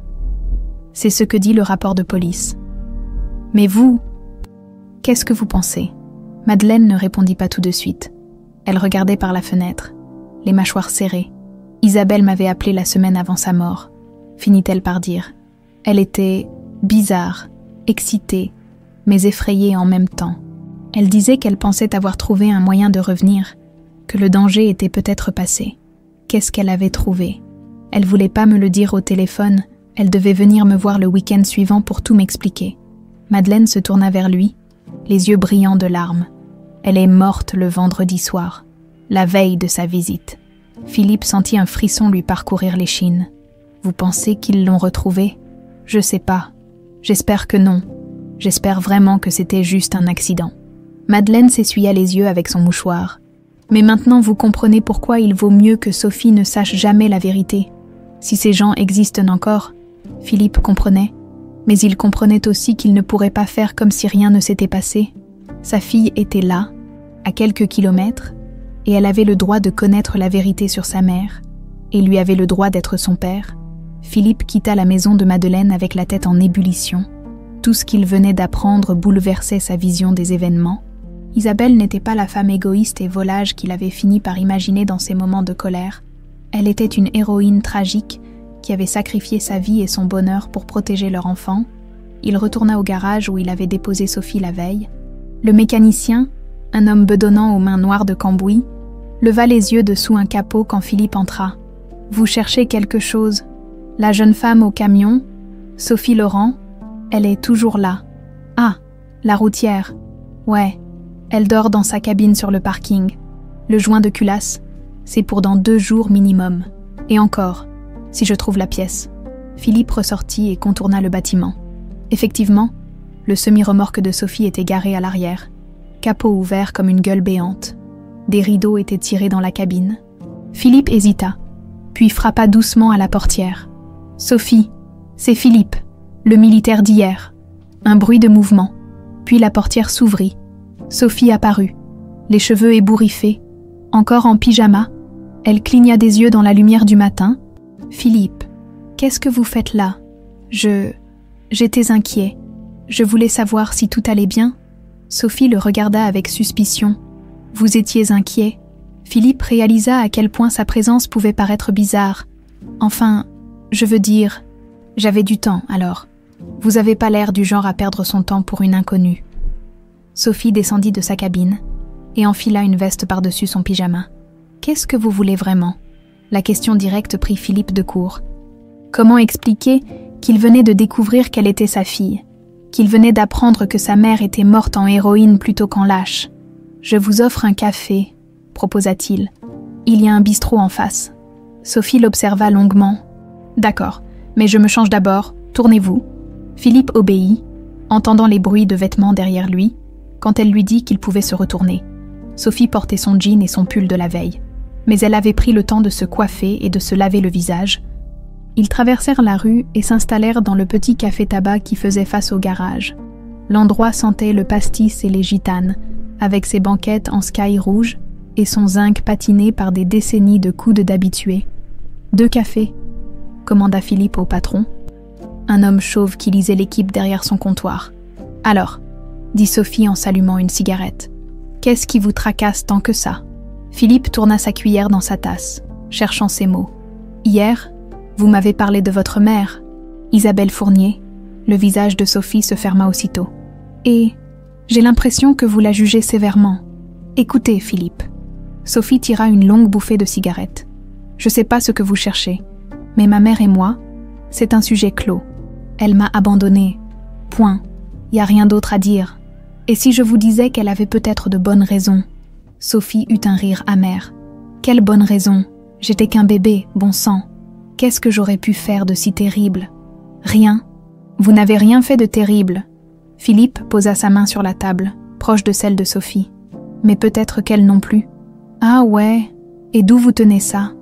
C'est ce que dit le rapport de police. Mais vous, qu'est-ce que vous pensez ? Madeleine ne répondit pas tout de suite. Elle regardait par la fenêtre, les mâchoires serrées. Isabelle m'avait appelé la semaine avant sa mort, finit-elle par dire. Elle était bizarre, excitée, mais effrayée en même temps. Elle disait qu'elle pensait avoir trouvé un moyen de revenir, que le danger était peut-être passé. Qu'est-ce qu'elle avait trouvé ? Elle voulait pas me le dire au téléphone, elle devait venir me voir le week-end suivant pour tout m'expliquer. Madeleine se tourna vers lui, les yeux brillants de larmes. Elle est morte le vendredi soir, la veille de sa visite. Philippe sentit un frisson lui parcourir l'échine. Vous pensez qu'ils l'ont retrouvée ? Je sais pas. J'espère que non. J'espère vraiment que c'était juste un accident. Madeleine s'essuya les yeux avec son mouchoir. Mais maintenant vous comprenez pourquoi il vaut mieux que Sophie ne sache jamais la vérité. Si ces gens existent encore, Philippe comprenait. Mais il comprenait aussi qu'il ne pourrait pas faire comme si rien ne s'était passé. Sa fille était là, à quelques kilomètres, et elle avait le droit de connaître la vérité sur sa mère, et lui avait le droit d'être son père. Philippe quitta la maison de Madeleine avec la tête en ébullition. Tout ce qu'il venait d'apprendre bouleversait sa vision des événements. Isabelle n'était pas la femme égoïste et volage qu'il avait fini par imaginer dans ses moments de colère. Elle était une héroïne tragique qui avait sacrifié sa vie et son bonheur pour protéger leur enfant. Il retourna au garage où il avait déposé Sophie la veille. Le mécanicien, un homme bedonnant aux mains noires de cambouis, leva les yeux dessous un capot quand Philippe entra. « Vous cherchez quelque chose ? La jeune femme au camion ? Sophie Laurent ? Elle est toujours là. Ah, la routière. Ouais, elle dort dans sa cabine sur le parking. Le joint de culasse, c'est pour dans 2 jours minimum. Et encore, si je trouve la pièce. » Philippe ressortit et contourna le bâtiment. Effectivement, le semi-remorque de Sophie était garé à l'arrière, capot ouvert comme une gueule béante. Des rideaux étaient tirés dans la cabine. Philippe hésita, puis frappa doucement à la portière. « Sophie, c'est Philippe, le militaire d'hier. » Un bruit de mouvement, puis la portière s'ouvrit. Sophie apparut, les cheveux ébouriffés, encore en pyjama. Elle cligna des yeux dans la lumière du matin. « Philippe, qu'est-ce que vous faites là ? J'étais inquiet. Je voulais savoir si tout allait bien. » Sophie le regarda avec suspicion. « Vous étiez inquiet ?» Philippe réalisa à quel point sa présence pouvait paraître bizarre. « Enfin, je veux dire, j'avais du temps alors. Vous avez pas l'air du genre à perdre son temps pour une inconnue. » Sophie descendit de sa cabine et enfila une veste par-dessus son pyjama. « Qu'est-ce que vous voulez vraiment ?» La question directe prit Philippe de court. Comment expliquer qu'il venait de découvrir qu'elle était sa fille, qu'il venait d'apprendre que sa mère était morte en héroïne plutôt qu'en lâche ? « Je vous offre un café, » proposa-t-il. « Il y a un bistrot en face. » Sophie l'observa longuement. « D'accord, mais je me change d'abord. Tournez-vous. » Philippe obéit, entendant les bruits de vêtements derrière lui, quand elle lui dit qu'il pouvait se retourner. Sophie portait son jean et son pull de la veille. mais elle avait pris le temps de se coiffer et de se laver le visage. Ils traversèrent la rue et s'installèrent dans le petit café-tabac qui faisait face au garage. L'endroit sentait le pastis et les gitanes, avec ses banquettes en sky rouge et son zinc patiné par des décennies de coudes d'habitués. « 2 cafés », commanda Philippe au patron, un homme chauve qui lisait l'équipe derrière son comptoir. « Alors », dit Sophie en s'allumant une cigarette, « qu'est-ce qui vous tracasse tant que ça ?» Philippe tourna sa cuillère dans sa tasse, cherchant ses mots. « Hier, vous m'avez parlé de votre mère, Isabelle Fournier. » Le visage de Sophie se ferma aussitôt. « Et j'ai l'impression que vous la jugez sévèrement. Écoutez, Philippe. » Sophie tira une longue bouffée de cigarette. « Je sais pas ce que vous cherchez, mais ma mère et moi, c'est un sujet clos. Elle m'a abandonnée. Point. Y a rien d'autre à dire. Et si je vous disais qu'elle avait peut-être de bonnes raisons ?» Sophie eut un rire amer. « Quelle bonne raison? J'étais qu'un bébé, bon sang. Qu'est-ce que j'aurais pu faire de si terrible? Rien. Vous n'avez rien fait de terrible. » Philippe posa sa main sur la table, proche de celle de Sophie. « Mais peut-être qu'elle non plus. »« Ah ouais. Et d'où vous tenez ça ?»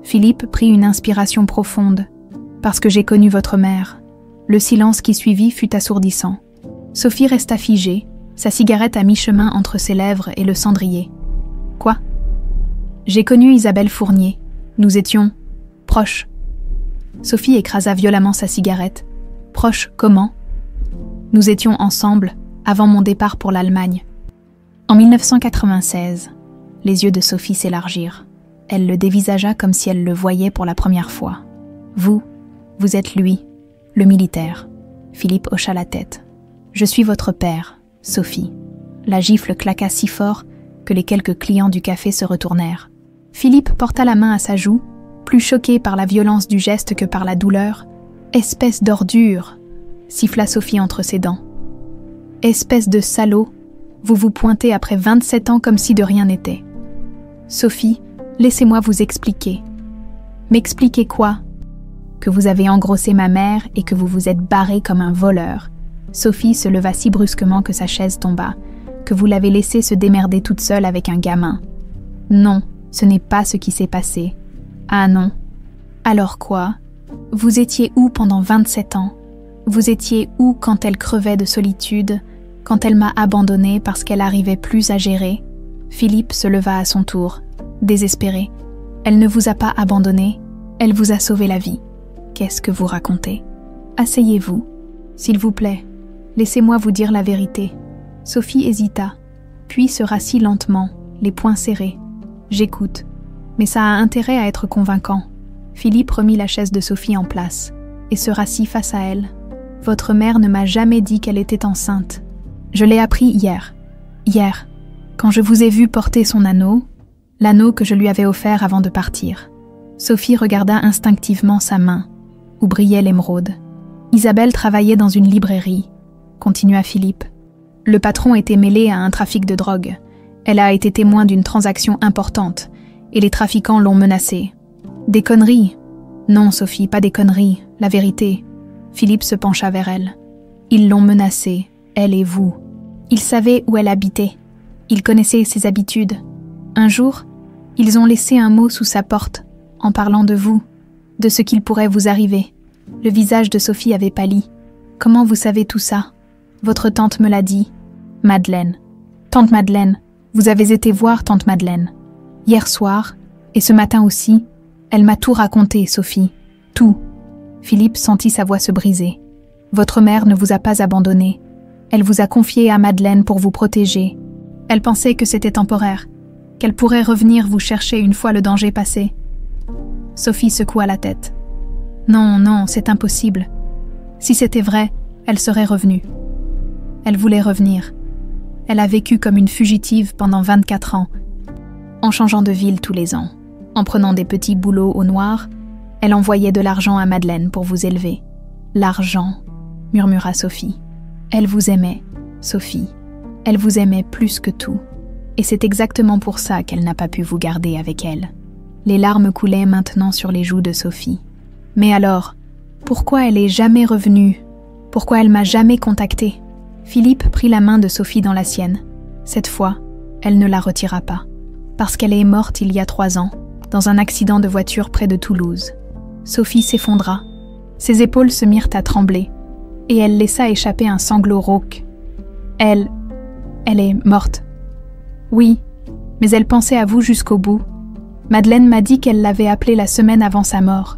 Philippe prit une inspiration profonde. « Parce que j'ai connu votre mère. » Le silence qui suivit fut assourdissant. Sophie resta figée, sa cigarette à mi-chemin entre ses lèvres et le cendrier. « Quoi ?»« J'ai connu Isabelle Fournier. Nous étions proches. » Sophie écrasa violemment sa cigarette. « Proches comment ?»« Nous étions ensemble avant mon départ pour l'Allemagne. » En 1996, les yeux de Sophie s'élargirent. Elle le dévisagea comme si elle le voyait pour la première fois. « Vous êtes lui, le militaire. » Philippe hocha la tête. « Je suis votre père, Sophie. » La gifle claqua si fort que les quelques clients du café se retournèrent. Philippe porta la main à sa joue, plus choqué par la violence du geste que par la douleur. « Espèce d'ordure !» siffla Sophie entre ses dents. « Espèce de salaud, vous vous pointez après 27 ans comme si de rien n'était. »« Sophie, laissez-moi vous expliquer. »« M'expliquer quoi ?»« Que vous avez engrossé ma mère et que vous vous êtes barré comme un voleur. » Sophie se leva si brusquement que sa chaise tomba, que vous l'avez laissée se démerder toute seule avec un gamin. « Non, ce n'est pas ce qui s'est passé. »« Ah non. Alors quoi ? Vous étiez où pendant 27 ans ? Vous étiez où quand elle crevait de solitude, quand elle m'a abandonnée parce qu'elle n'arrivait plus à gérer ?» Philippe se leva à son tour, désespéré. « Elle ne vous a pas abandonné, elle vous a sauvé la vie. Qu'est-ce que vous racontez ? Asseyez-vous, s'il vous plaît. Laissez-moi vous dire la vérité. » Sophie hésita, puis se rassit lentement, les poings serrés. « J'écoute, mais ça a intérêt à être convaincant. » Philippe remit la chaise de Sophie en place et se rassit face à elle. « Votre mère ne m'a jamais dit qu'elle était enceinte. Je l'ai appris hier. Hier, quand je vous ai vu porter son anneau, l'anneau que je lui avais offert avant de partir. » Sophie regarda instinctivement sa main, où brillait l'émeraude. « Isabelle travaillait dans une librairie, » continua Philippe. « Le patron était mêlé à un trafic de drogue. Elle a été témoin d'une transaction importante, et les trafiquants l'ont menacée. »« Des conneries ?»« Non, Sophie, pas des conneries, la vérité. » Philippe se pencha vers elle. « Ils l'ont menacée, elle et vous. Ils savaient où elle habitait. Ils connaissaient ses habitudes. Un jour, ils ont laissé un mot sous sa porte, en parlant de vous, de ce qu'il pourrait vous arriver. » Le visage de Sophie avait pâli. « Comment vous savez tout ça ? Votre tante me l'a dit. »« Madeleine. Tante Madeleine, vous avez été voir tante Madeleine. Hier soir, et ce matin aussi, elle m'a tout raconté, Sophie. Tout. » Philippe sentit sa voix se briser. « Votre mère ne vous a pas abandonné. Elle vous a confié à Madeleine pour vous protéger. Elle pensait que c'était temporaire, qu'elle pourrait revenir vous chercher une fois le danger passé. » Sophie secoua la tête. « Non, non, c'est impossible. Si c'était vrai, elle serait revenue. » Elle voulait revenir. Elle a vécu comme une fugitive pendant 24 ans, en changeant de ville tous les ans. En prenant des petits boulots au noir, elle envoyait de l'argent à Madeleine pour vous élever. « L'argent », murmura Sophie. « Elle vous aimait, Sophie. Elle vous aimait plus que tout. Et c'est exactement pour ça qu'elle n'a pas pu vous garder avec elle. » Les larmes coulaient maintenant sur les joues de Sophie. « Mais alors, pourquoi elle est jamais revenue ? Pourquoi elle m'a jamais contactée ?» Philippe prit la main de Sophie dans la sienne. Cette fois, elle ne la retira pas. Parce qu'elle est morte il y a 3 ans, dans un accident de voiture près de Toulouse. Sophie s'effondra. Ses épaules se mirent à trembler, et elle laissa échapper un sanglot rauque. Elle est morte. Oui, mais elle pensait à vous jusqu'au bout. Madeleine m'a dit qu'elle l'avait appelée la semaine avant sa mort.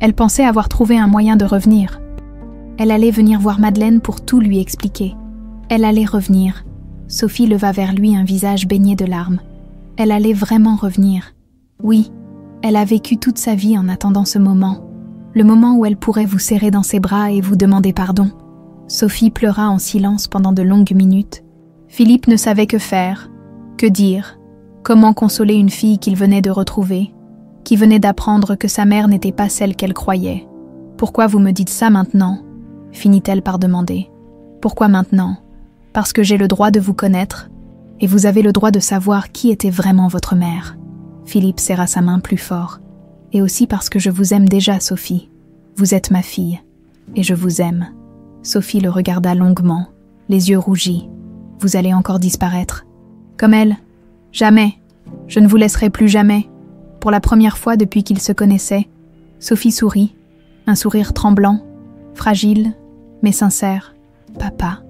Elle pensait avoir trouvé un moyen de revenir. Elle allait venir voir Madeleine pour tout lui expliquer. Elle allait revenir. Sophie leva vers lui un visage baigné de larmes. Elle allait vraiment revenir. Oui, elle a vécu toute sa vie en attendant ce moment. Le moment où elle pourrait vous serrer dans ses bras et vous demander pardon. Sophie pleura en silence pendant de longues minutes. Philippe ne savait que faire, que dire, comment consoler une fille qu'il venait de retrouver, qui venait d'apprendre que sa mère n'était pas celle qu'elle croyait. « Pourquoi vous me dites ça maintenant ?» finit-elle par demander. « Pourquoi maintenant ? Parce que j'ai le droit de vous connaître, et vous avez le droit de savoir qui était vraiment votre mère. » Philippe serra sa main plus fort. « Et aussi parce que je vous aime déjà, Sophie. Vous êtes ma fille, et je vous aime. » Sophie le regarda longuement, les yeux rougis. « Vous allez encore disparaître. Comme elle. Jamais. Je ne vous laisserai plus jamais. » Pour la première fois depuis qu'ils se connaissaient, Sophie sourit, un sourire tremblant, fragile, mais sincère. « Papa »,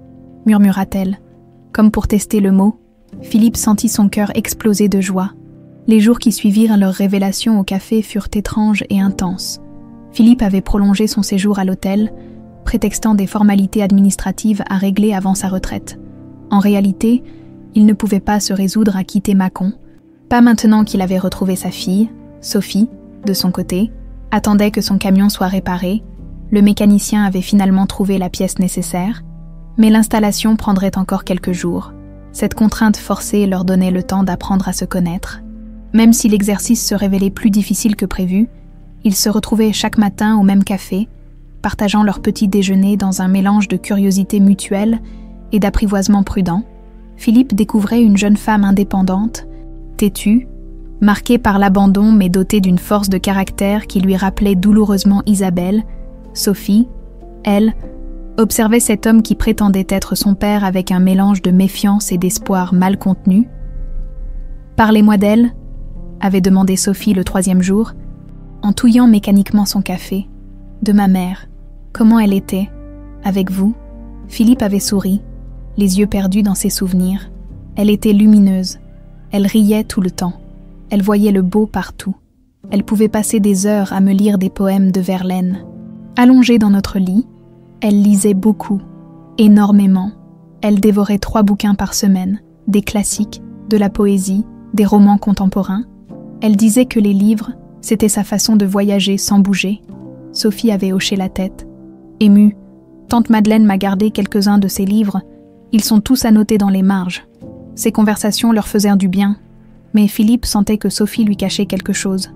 murmura-t-elle. Comme pour tester le mot, Philippe sentit son cœur exploser de joie. Les jours qui suivirent leur révélation au café furent étranges et intenses. Philippe avait prolongé son séjour à l'hôtel, prétextant des formalités administratives à régler avant sa retraite. En réalité, il ne pouvait pas se résoudre à quitter Mâcon, pas maintenant qu'il avait retrouvé sa fille. Sophie, de son côté, attendait que son camion soit réparé. Le mécanicien avait finalement trouvé la pièce nécessaire, mais l'installation prendrait encore quelques jours. Cette contrainte forcée leur donnait le temps d'apprendre à se connaître. Même si l'exercice se révélait plus difficile que prévu, ils se retrouvaient chaque matin au même café, partageant leur petit déjeuner dans un mélange de curiosité mutuelle et d'apprivoisement prudent. Philippe découvrait une jeune femme indépendante, têtue, marquée par l'abandon mais dotée d'une force de caractère qui lui rappelait douloureusement Isabelle. Sophie, elle, observait cet homme qui prétendait être son père avec un mélange de méfiance et d'espoir mal contenu. « Parlez-moi d'elle » avait demandé Sophie le 3e jour, en touillant mécaniquement son café. « De ma mère. Comment elle était ? Avec vous ?» Philippe avait souri, les yeux perdus dans ses souvenirs. Elle était lumineuse. Elle riait tout le temps. Elle voyait le beau partout. Elle pouvait passer des heures à me lire des poèmes de Verlaine. Allongée dans notre lit, elle lisait beaucoup, énormément. Elle dévorait 3 bouquins par semaine, des classiques, de la poésie, des romans contemporains. Elle disait que les livres, c'était sa façon de voyager sans bouger. Sophie avait hoché la tête. Émue, tante Madeleine m'a gardé quelques-uns de ses livres. Ils sont tous annotés dans les marges. Ces conversations leur faisaient du bien, mais Philippe sentait que Sophie lui cachait quelque chose.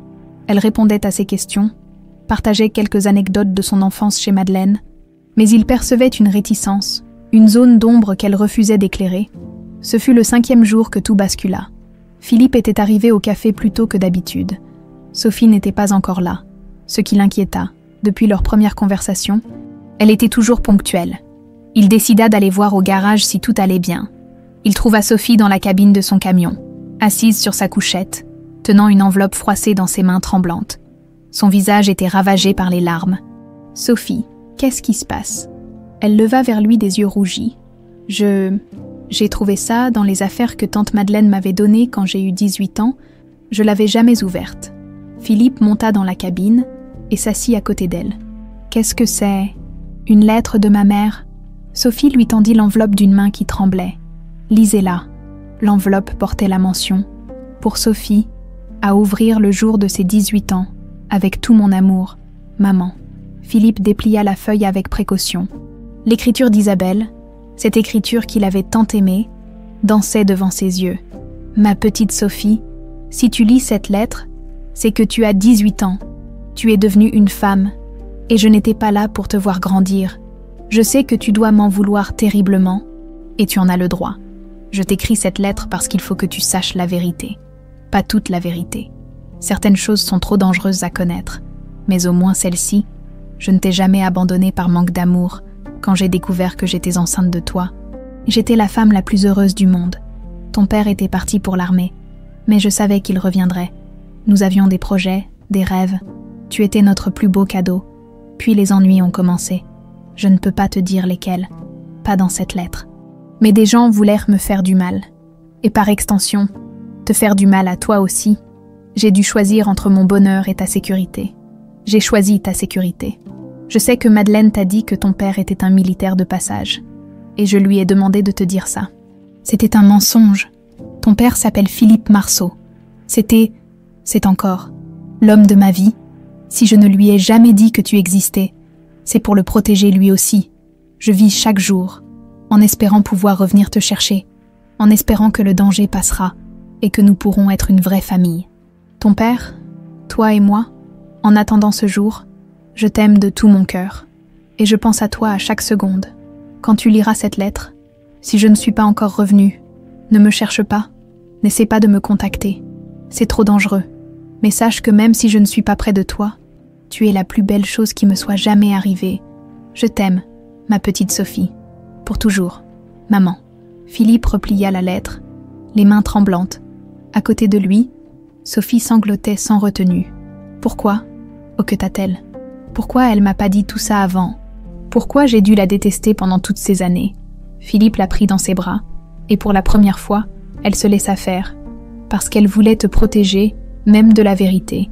Elle répondait à ses questions, partageait quelques anecdotes de son enfance chez Madeleine, mais il percevait une réticence, une zone d'ombre qu'elle refusait d'éclairer. Ce fut le 5e jour que tout bascula. Philippe était arrivé au café plus tôt que d'habitude. Sophie n'était pas encore là, ce qui l'inquiéta. Depuis leur première conversation, elle était toujours ponctuelle. Il décida d'aller voir au garage si tout allait bien. Il trouva Sophie dans la cabine de son camion, assise sur sa couchette, tenant une enveloppe froissée dans ses mains tremblantes. Son visage était ravagé par les larmes. « Sophie, qu'est-ce qui se passe ?» Elle leva vers lui des yeux rougis. « J'ai trouvé ça dans les affaires que tante Madeleine m'avait données quand j'ai eu 18 ans. Je l'avais jamais ouverte. » Philippe monta dans la cabine et s'assit à côté d'elle. « Qu'est-ce que c'est ? Une lettre de ma mère ?» Sophie lui tendit l'enveloppe d'une main qui tremblait. « Lisez-la. » L'enveloppe portait la mention « Pour Sophie, à ouvrir le jour de ses 18 ans, avec tout mon amour, maman. » Philippe déplia la feuille avec précaution. L'écriture d'Isabelle, cette écriture qu'il avait tant aimée, dansait devant ses yeux. « Ma petite Sophie, si tu lis cette lettre, c'est que tu as 18 ans. Tu es devenue une femme, et je n'étais pas là pour te voir grandir. Je sais que tu dois m'en vouloir terriblement, et tu en as le droit. Je t'écris cette lettre parce qu'il faut que tu saches la vérité. Pas toute la vérité. Certaines choses sont trop dangereuses à connaître, mais au moins celle-ci, je ne t'ai jamais abandonnée par manque d'amour quand j'ai découvert que j'étais enceinte de toi. J'étais la femme la plus heureuse du monde. Ton père était parti pour l'armée, mais je savais qu'il reviendrait. Nous avions des projets, des rêves. Tu étais notre plus beau cadeau. Puis les ennuis ont commencé. Je ne peux pas te dire lesquels. Pas dans cette lettre. Mais des gens voulèrent me faire du mal. Et par extension, te faire du mal à toi aussi. J'ai dû choisir entre mon bonheur et ta sécurité. J'ai choisi ta sécurité. Je sais que Madeleine t'a dit que ton père était un militaire de passage. Et je lui ai demandé de te dire ça. C'était un mensonge. Ton père s'appelle Philippe Marceau. C'est encore, l'homme de ma vie. Si je ne lui ai jamais dit que tu existais, c'est pour le protéger lui aussi. Je vis chaque jour, en espérant pouvoir revenir te chercher, en espérant que le danger passera et que nous pourrons être une vraie famille. Ton père, toi et moi, en attendant ce jour, je t'aime de tout mon cœur. Et je pense à toi à chaque seconde. Quand tu liras cette lettre, si je ne suis pas encore revenue, ne me cherche pas, n'essaie pas de me contacter. C'est trop dangereux. Mais sache que même si je ne suis pas près de toi, tu es la plus belle chose qui me soit jamais arrivée. Je t'aime, ma petite Sophie. Pour toujours. Maman. Philippe replia la lettre, les mains tremblantes. À côté de lui, Sophie sanglotait sans retenue. Pourquoi ? Oh, que t'a-t-elle ? Pourquoi elle m'a pas dit tout ça avant ? Pourquoi j'ai dû la détester pendant toutes ces années ? Philippe la prit dans ses bras, et pour la première fois, elle se laissa faire, parce qu'elle voulait te protéger, même de la vérité.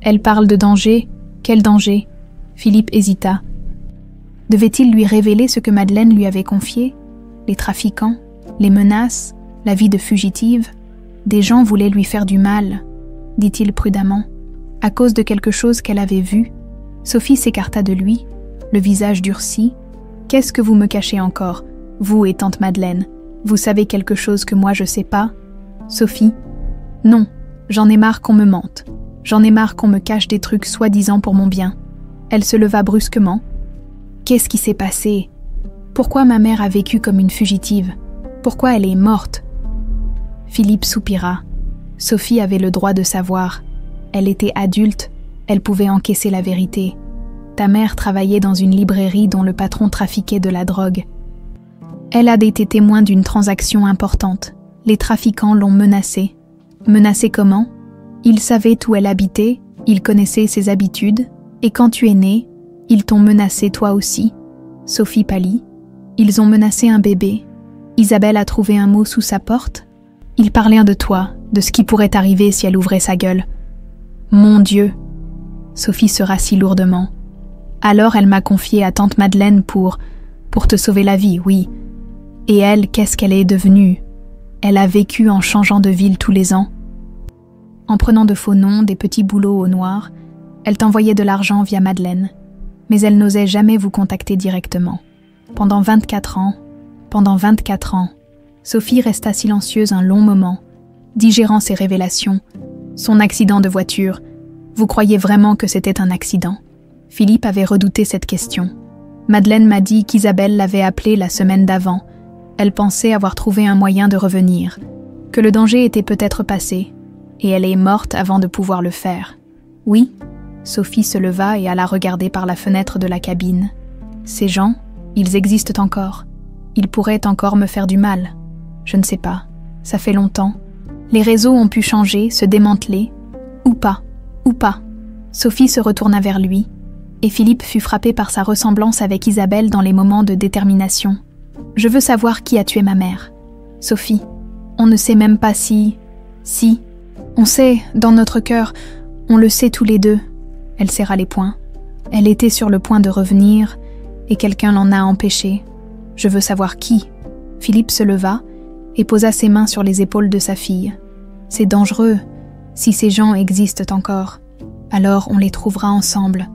Elle parle de danger. Quel danger ? Philippe hésita. Devait-il lui révéler ce que Madeleine lui avait confié ? Les trafiquants, les menaces, la vie de fugitive. Des gens voulaient lui faire du mal, dit-il prudemment, à cause de quelque chose qu'elle avait vu. Sophie s'écarta de lui, le visage durci. « Qu'est-ce que vous me cachez encore, vous et tante Madeleine ? Vous savez quelque chose que moi je sais pas ?» Sophie. « Non, j'en ai marre qu'on me mente. J'en ai marre qu'on me cache des trucs soi-disant pour mon bien. » Elle se leva brusquement. « Qu'est-ce qui s'est passé ? Pourquoi ma mère a vécu comme une fugitive ? Pourquoi elle est morte ?» Philippe soupira. Sophie avait le droit de savoir. Elle était adulte, elle pouvait encaisser la vérité. Ta mère travaillait dans une librairie dont le patron trafiquait de la drogue. Elle a été témoin d'une transaction importante. Les trafiquants l'ont menacée. Menacée comment ? Ils savaient où elle habitait, ils connaissaient ses habitudes, et quand tu es né, ils t'ont menacé toi aussi. Sophie pâlit. Ils ont menacé un bébé. Isabelle a trouvé un mot sous sa porte. Ils parlaient de toi, de ce qui pourrait arriver si elle ouvrait sa gueule. Mon Dieu ! Sophie se rassit lourdement. Alors elle m'a confiée à tante Madeleine pour te sauver la vie, oui. Et elle, qu'est-ce qu'elle est devenue ? Elle a vécu en changeant de ville tous les ans. En prenant de faux noms, des petits boulots au noir, elle t'envoyait de l'argent via Madeleine. Mais elle n'osait jamais vous contacter directement. Pendant 24 ans, Sophie resta silencieuse un long moment, digérant ses révélations. Son accident de voiture, vous croyez vraiment que c'était un accident ? Philippe avait redouté cette question. Madeleine m'a dit qu'Isabelle l'avait appelée la semaine d'avant. Elle pensait avoir trouvé un moyen de revenir, que le danger était peut-être passé, et elle est morte avant de pouvoir le faire. Oui ? Sophie se leva et alla regarder par la fenêtre de la cabine. Ces gens, ils existent encore. Ils pourraient encore me faire du mal. Je ne sais pas. Ça fait longtemps. Les réseaux ont pu changer, se démanteler. Ou pas. Sophie se retourna vers lui, et Philippe fut frappé par sa ressemblance avec Isabelle dans les moments de détermination. Je veux savoir qui a tué ma mère. Sophie, on ne sait même pas si... On sait, dans notre cœur, on le sait tous les deux. Elle serra les poings. Elle était sur le point de revenir, et quelqu'un l'en a empêchée. Je veux savoir qui. Philippe se leva et posa ses mains sur les épaules de sa fille. C'est dangereux, si ces gens existent encore. Alors on les trouvera ensemble.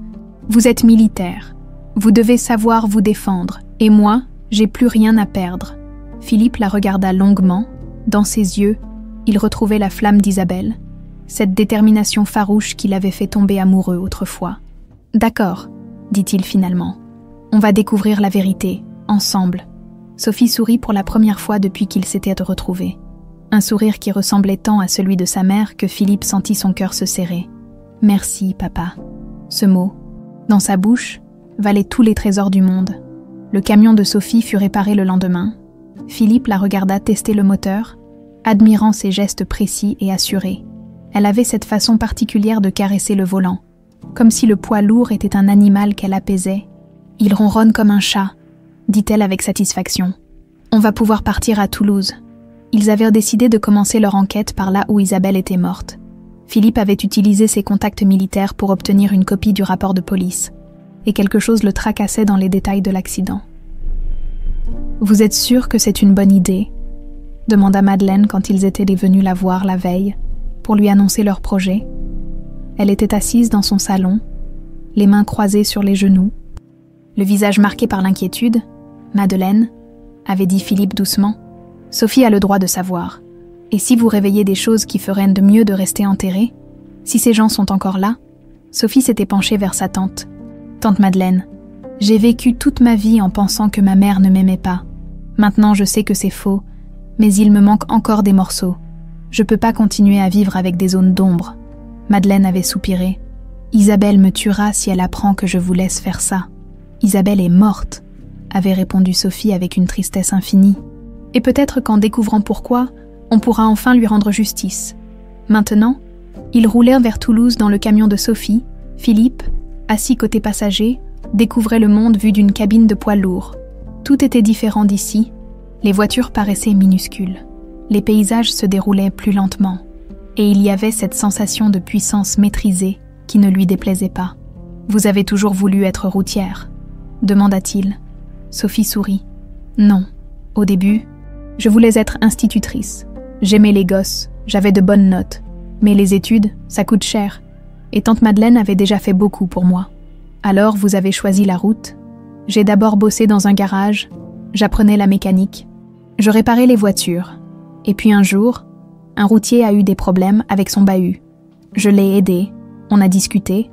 Vous êtes militaire. Vous devez savoir vous défendre. Et moi, j'ai plus rien à perdre. Philippe la regarda longuement. Dans ses yeux, il retrouvait la flamme d'Isabelle, cette détermination farouche qui l'avait fait tomber amoureux autrefois. « D'accord, » dit-il finalement. « On va découvrir la vérité, ensemble. » Sophie sourit pour la première fois depuis qu'ils s'étaient retrouvés. Un sourire qui ressemblait tant à celui de sa mère que Philippe sentit son cœur se serrer. « Merci, papa. » Ce mot, dans sa bouche, valait tous les trésors du monde. Le camion de Sophie fut réparé le lendemain. Philippe la regarda tester le moteur, admirant ses gestes précis et assurés. Elle avait cette façon particulière de caresser le volant, comme si le poids lourd était un animal qu'elle apaisait. « Il ronronne comme un chat », dit-elle avec satisfaction. « On va pouvoir partir à Toulouse. » Ils avaient décidé de commencer leur enquête par là où Isabelle était morte. Philippe avait utilisé ses contacts militaires pour obtenir une copie du rapport de police, et quelque chose le tracassait dans les détails de l'accident. « Vous êtes sûr que c'est une bonne idée ?» demanda Madeleine quand ils étaient venus la voir la veille, pour lui annoncer leur projet. Elle était assise dans son salon, les mains croisées sur les genoux. Le visage marqué par l'inquiétude, « Madeleine, » avait dit Philippe doucement, « Sophie a le droit de savoir. Et si vous réveillez des choses qui feraient de mieux de rester enterrée, si ces gens sont encore là ?» Sophie s'était penchée vers sa tante. « Tante Madeleine, j'ai vécu toute ma vie en pensant que ma mère ne m'aimait pas. Maintenant je sais que c'est faux, mais il me manque encore des morceaux. Je peux pas continuer à vivre avec des zones d'ombre. » Madeleine avait soupiré. « Isabelle me tuera si elle apprend que je vous laisse faire ça. »« Isabelle est morte, » avait répondu Sophie avec une tristesse infinie. « Et peut-être qu'en découvrant pourquoi, on pourra enfin lui rendre justice. » Maintenant, ils roulèrent vers Toulouse dans le camion de Sophie. Philippe, assis côté passager, découvrait le monde vu d'une cabine de poids lourd. Tout était différent d'ici. Les voitures paraissaient minuscules. Les paysages se déroulaient plus lentement. Et il y avait cette sensation de puissance maîtrisée qui ne lui déplaisait pas. « Vous avez toujours voulu être routière ?» demanda-t-il. Sophie sourit. « Non. Au début, je voulais être institutrice. J'aimais les gosses, j'avais de bonnes notes. Mais les études, ça coûte cher. Et tante Madeleine avait déjà fait beaucoup pour moi. Alors vous avez choisi la route. J'ai d'abord bossé dans un garage. J'apprenais la mécanique. Je réparais les voitures. Et puis un jour, un routier a eu des problèmes avec son bahut. Je l'ai aidé, on a discuté,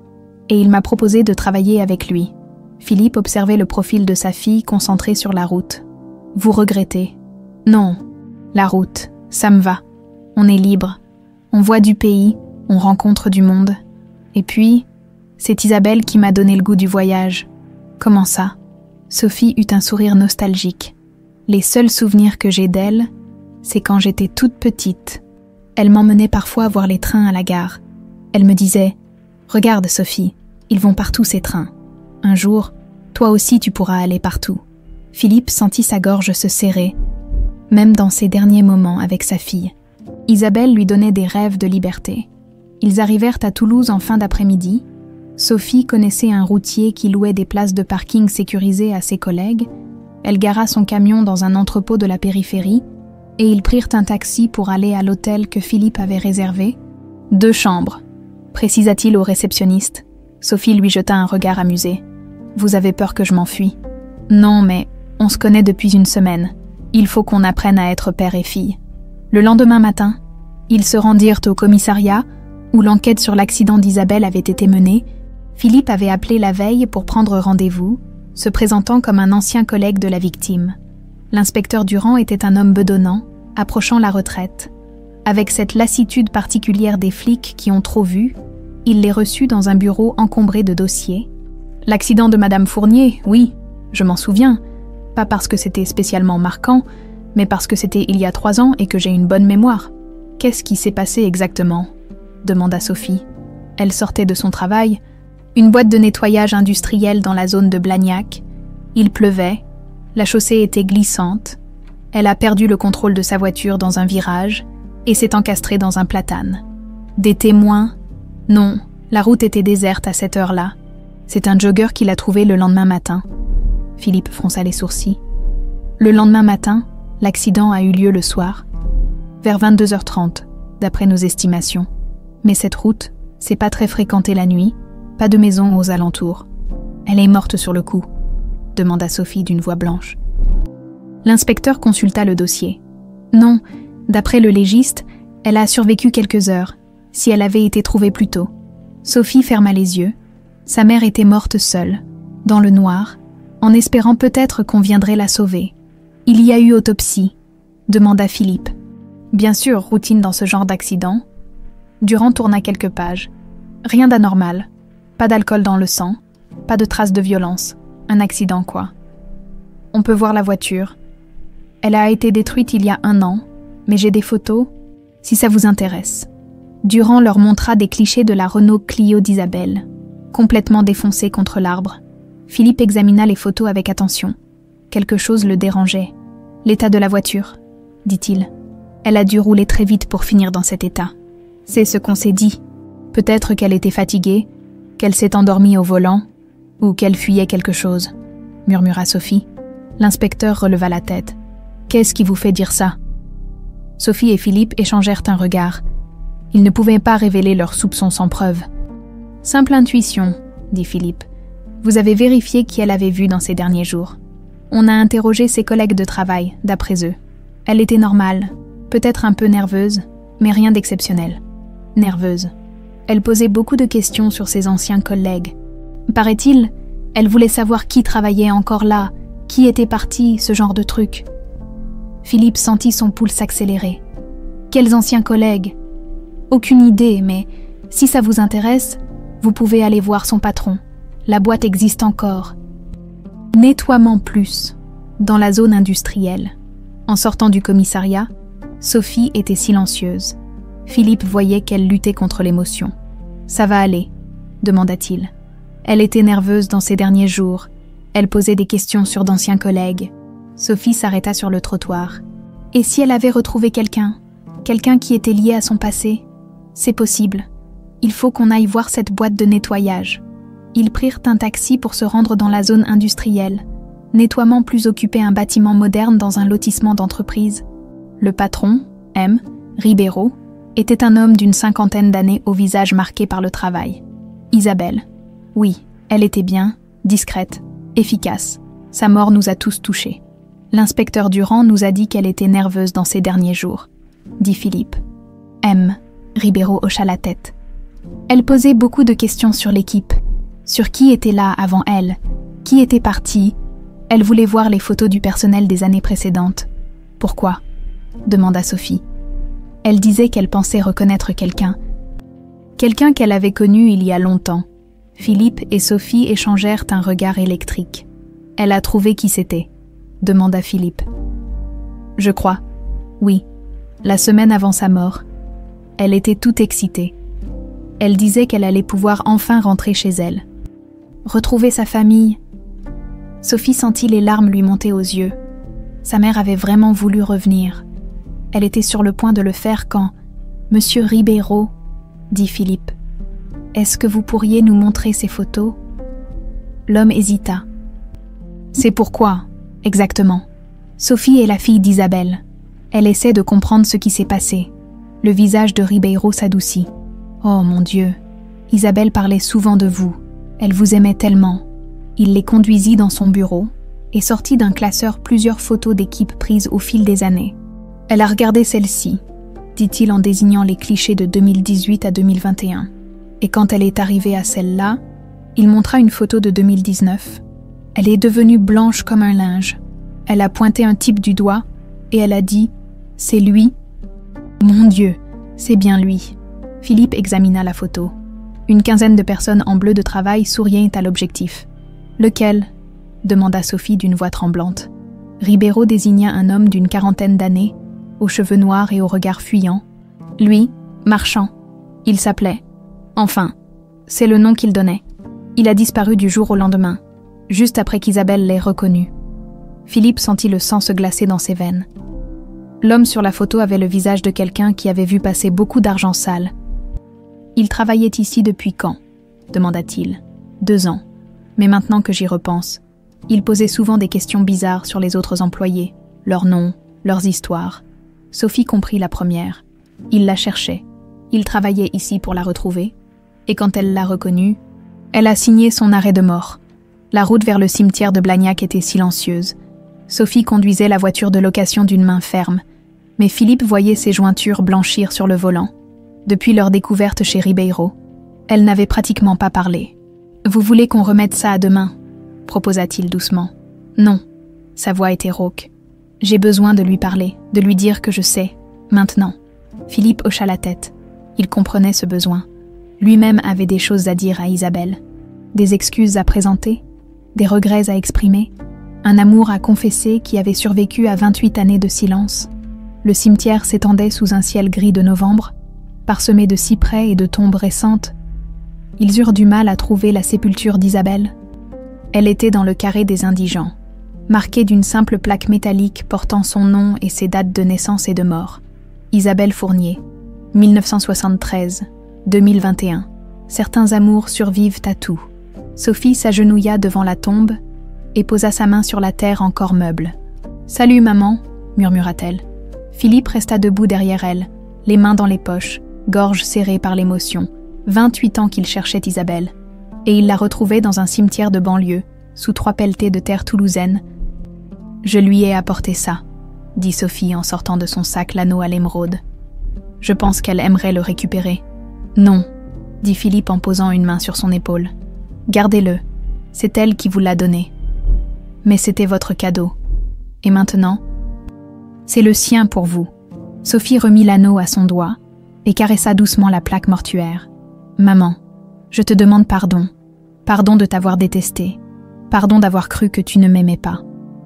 et il m'a proposé de travailler avec lui. » Philippe observait le profil de sa fille concentré sur la route. « Vous regrettez ?»« Non, la route, ça me va. On est libre. On voit du pays, on rencontre du monde. Et puis, c'est Isabelle qui m'a donné le goût du voyage. » « Comment ça ?» Sophie eut un sourire nostalgique. « Les seuls souvenirs que j'ai d'elle, c'est quand j'étais toute petite. Elle m'emmenait parfois voir les trains à la gare. Elle me disait « Regarde Sophie, ils vont partout ces trains. Un jour, toi aussi tu pourras aller partout. » Philippe sentit sa gorge se serrer, même dans ses derniers moments avec sa fille. Isabelle lui donnait des rêves de liberté. Ils arrivèrent à Toulouse en fin d'après-midi. Sophie connaissait un routier qui louait des places de parking sécurisées à ses collègues. Elle gara son camion dans un entrepôt de la périphérie et ils prirent un taxi pour aller à l'hôtel que Philippe avait réservé. « 2 chambres », précisa-t-il au réceptionniste. Sophie lui jeta un regard amusé. « Vous avez peur que je m'enfuis ?»« Non, mais on se connaît depuis une semaine. Il faut qu'on apprenne à être père et fille. » Le lendemain matin, ils se rendirent au commissariat où l'enquête sur l'accident d'Isabelle avait été menée. Philippe avait appelé la veille pour prendre rendez-vous, se présentant comme un ancien collègue de la victime. L'inspecteur Durand était un homme bedonnant, approchant la retraite. Avec cette lassitude particulière des flics qui ont trop vu, il les reçut dans un bureau encombré de dossiers. « L'accident de Madame Fournier, oui, je m'en souviens. Pas parce que c'était spécialement marquant, mais parce que c'était il y a 3 ans et que j'ai une bonne mémoire. Qu'est-ce qui s'est passé exactement ?» demanda Sophie. Elle sortait de son travail, une boîte de nettoyage industriel dans la zone de Blagnac. Il pleuvait, la chaussée était glissante. Elle a perdu le contrôle de sa voiture dans un virage et s'est encastrée dans un platane. Des témoins? Non, la route était déserte à cette heure-là. C'est un jogger qui l'a trouvée le lendemain matin. Philippe fronça les sourcils. Le lendemain matin, l'accident a eu lieu le soir, vers 22h30, d'après nos estimations. Mais cette route, c'est pas très fréquenté la nuit, pas de maison aux alentours. Elle est morte sur le coup, demanda Sophie d'une voix blanche. L'inspecteur consulta le dossier. Non, d'après le légiste, elle a survécu quelques heures, si elle avait été trouvée plus tôt. Sophie ferma les yeux. Sa mère était morte seule, dans le noir, en espérant peut-être qu'on viendrait la sauver. Il y a eu autopsie, demanda Philippe. Bien sûr, routine dans ce genre d'accident. Durand tourna quelques pages. Rien d'anormal. Pas d'alcool dans le sang. Pas de traces de violence. Un accident, quoi. On peut voir la voiture. Elle a été détruite il y a 1 an, mais j'ai des photos, si ça vous intéresse. Durand leur montra des clichés de la Renault Clio d'Isabelle, complètement défoncée contre l'arbre. Philippe examina les photos avec attention. Quelque chose le dérangeait. « L'état de la voiture », dit-il. « Elle a dû rouler très vite pour finir dans cet état. C'est ce qu'on s'est dit. Peut-être qu'elle était fatiguée, qu'elle s'est endormie au volant, ou qu'elle fuyait quelque chose, » murmura Sophie. L'inspecteur releva la tête. « Qu'est-ce qui vous fait dire ça ?» Sophie et Philippe échangèrent un regard. Ils ne pouvaient pas révéler leurs soupçons sans preuve. « Simple intuition, » dit Philippe. « Vous avez vérifié qui elle avait vu dans ces derniers jours. On a interrogé ses collègues de travail, d'après eux. Elle était normale, peut-être un peu nerveuse, mais rien d'exceptionnel. Nerveuse. Elle posait beaucoup de questions sur ses anciens collègues. Paraît-il, elle voulait savoir qui travaillait encore là, qui était parti, ce genre de truc. » Philippe sentit son pouls s'accélérer. « Quels anciens collègues ? Aucune idée, mais si ça vous intéresse, vous pouvez aller voir son patron. La boîte existe encore. » Nettoiement plus, dans la zone industrielle. En sortant du commissariat, Sophie était silencieuse. Philippe voyait qu'elle luttait contre l'émotion. « Ça va aller ?» demanda-t-il. Elle était nerveuse dans ces derniers jours. Elle posait des questions sur d'anciens collègues. Sophie s'arrêta sur le trottoir. « Et si elle avait retrouvé quelqu'un qui était lié à son passé ? C'est possible. Il faut qu'on aille voir cette boîte de nettoyage. » Ils prirent un taxi pour se rendre dans la zone industrielle. Nettoiement plus occupait un bâtiment moderne dans un lotissement d'entreprise. Le patron, M. Ribeiro, était un homme d'une 50aine d'années au visage marqué par le travail. Isabelle. Oui, elle était bien, discrète, efficace. Sa mort nous a tous touchés. L'inspecteur Durand nous a dit qu'elle était nerveuse dans ces derniers jours, dit Philippe. M. Ribeiro hocha la tête. Elle posait beaucoup de questions sur l'équipe. Sur qui était là avant elle, qui était parti. Elle voulait voir les photos du personnel des années précédentes. « Pourquoi ?» demanda Sophie. Elle disait qu'elle pensait reconnaître quelqu'un. Quelqu'un qu'elle avait connu il y a longtemps. Philippe et Sophie échangèrent un regard électrique. « Elle a trouvé qui c'était ?» demanda Philippe. « Je crois. Oui. La semaine avant sa mort. Elle était toute excitée. Elle disait qu'elle allait pouvoir enfin rentrer chez elle. Retrouver sa famille. » Sophie sentit les larmes lui monter aux yeux. Sa mère avait vraiment voulu revenir. Elle était sur le point de le faire quand « Monsieur Ribeiro » dit Philippe. « Est-ce que vous pourriez nous montrer ces photos ?» L'homme hésita. « C'est pourquoi, exactement. Sophie est la fille d'Isabelle. Elle essaie de comprendre ce qui s'est passé. » Le visage de Ribeiro s'adoucit. « Oh mon Dieu, Isabelle parlait souvent de vous. Elle vous aimait tellement. » Il les conduisit dans son bureau et sortit d'un classeur plusieurs photos d'équipes prises au fil des années. « Elle a regardé celle-ci, » dit-il en désignant les clichés de 2018 à 2021. Et quand elle est arrivée à celle-là, il montra une photo de 2019. Elle est devenue blanche comme un linge. Elle a pointé un type du doigt et elle a dit « C'est lui ?» « Mon Dieu, c'est bien lui. » Philippe examina la photo. Une quinzaine de personnes en bleu de travail souriaient à l'objectif. « Lequel ?» demanda Sophie d'une voix tremblante. Ribeiro désigna un homme d'une 40aine d'années, aux cheveux noirs et au regard fuyant. Lui, Marchand. Il s'appelait. Enfin, c'est le nom qu'il donnait. Il a disparu du jour au lendemain, juste après qu'Isabelle l'ait reconnu. Philippe sentit le sang se glacer dans ses veines. L'homme sur la photo avait le visage de quelqu'un qui avait vu passer beaucoup d'argent sale. « Il travaillait ici depuis quand ?» demanda-t-il. « 2 ans. Mais maintenant que j'y repense, il posait souvent des questions bizarres sur les autres employés, leurs noms, leurs histoires. » Sophie comprit la première. Il la cherchait. Il travaillait ici pour la retrouver. Et quand elle l'a reconnue, elle a signé son arrêt de mort. La route vers le cimetière de Blagnac était silencieuse. Sophie conduisait la voiture de location d'une main ferme. Mais Philippe voyait ses jointures blanchir sur le volant. Depuis leur découverte chez Ribeiro, elle n'avait pratiquement pas parlé. « Vous voulez qu'on remette ça à demain ?» proposa-t-il doucement. « Non. » Sa voix était rauque. « J'ai besoin de lui parler, de lui dire que je sais, maintenant. » Philippe hocha la tête. Il comprenait ce besoin. Lui-même avait des choses à dire à Isabelle. Des excuses à présenter, des regrets à exprimer, un amour à confesser qui avait survécu à 28 années de silence. Le cimetière s'étendait sous un ciel gris de novembre. parsemés de cyprès et de tombes récentes. Ils eurent du mal à trouver la sépulture d'Isabelle. Elle était dans le carré des indigents, marquée d'une simple plaque métallique portant son nom et ses dates de naissance et de mort. Isabelle Fournier, 1973-2021. Certains amours survivent à tout. Sophie s'agenouilla devant la tombe et posa sa main sur la terre encore meuble. « Salut maman », murmura-t-elle. Philippe resta debout derrière elle, les mains dans les poches, gorge serrée par l'émotion. 28 ans qu'il cherchait Isabelle, et il la retrouvait dans un cimetière de banlieue, sous 3 pelletées de terre toulousaine. « Je lui ai apporté ça », dit Sophie en sortant de son sac l'anneau à l'émeraude. « Je pense qu'elle aimerait le récupérer. »« Non », dit Philippe en posant une main sur son épaule. « Gardez-le, c'est elle qui vous l'a donné. Mais c'était votre cadeau. Et maintenant ? C'est le sien pour vous. » Sophie remit l'anneau à son doigt et caressa doucement la plaque mortuaire. « Maman, je te demande pardon. Pardon de t'avoir détesté. Pardon d'avoir cru que tu ne m'aimais pas. »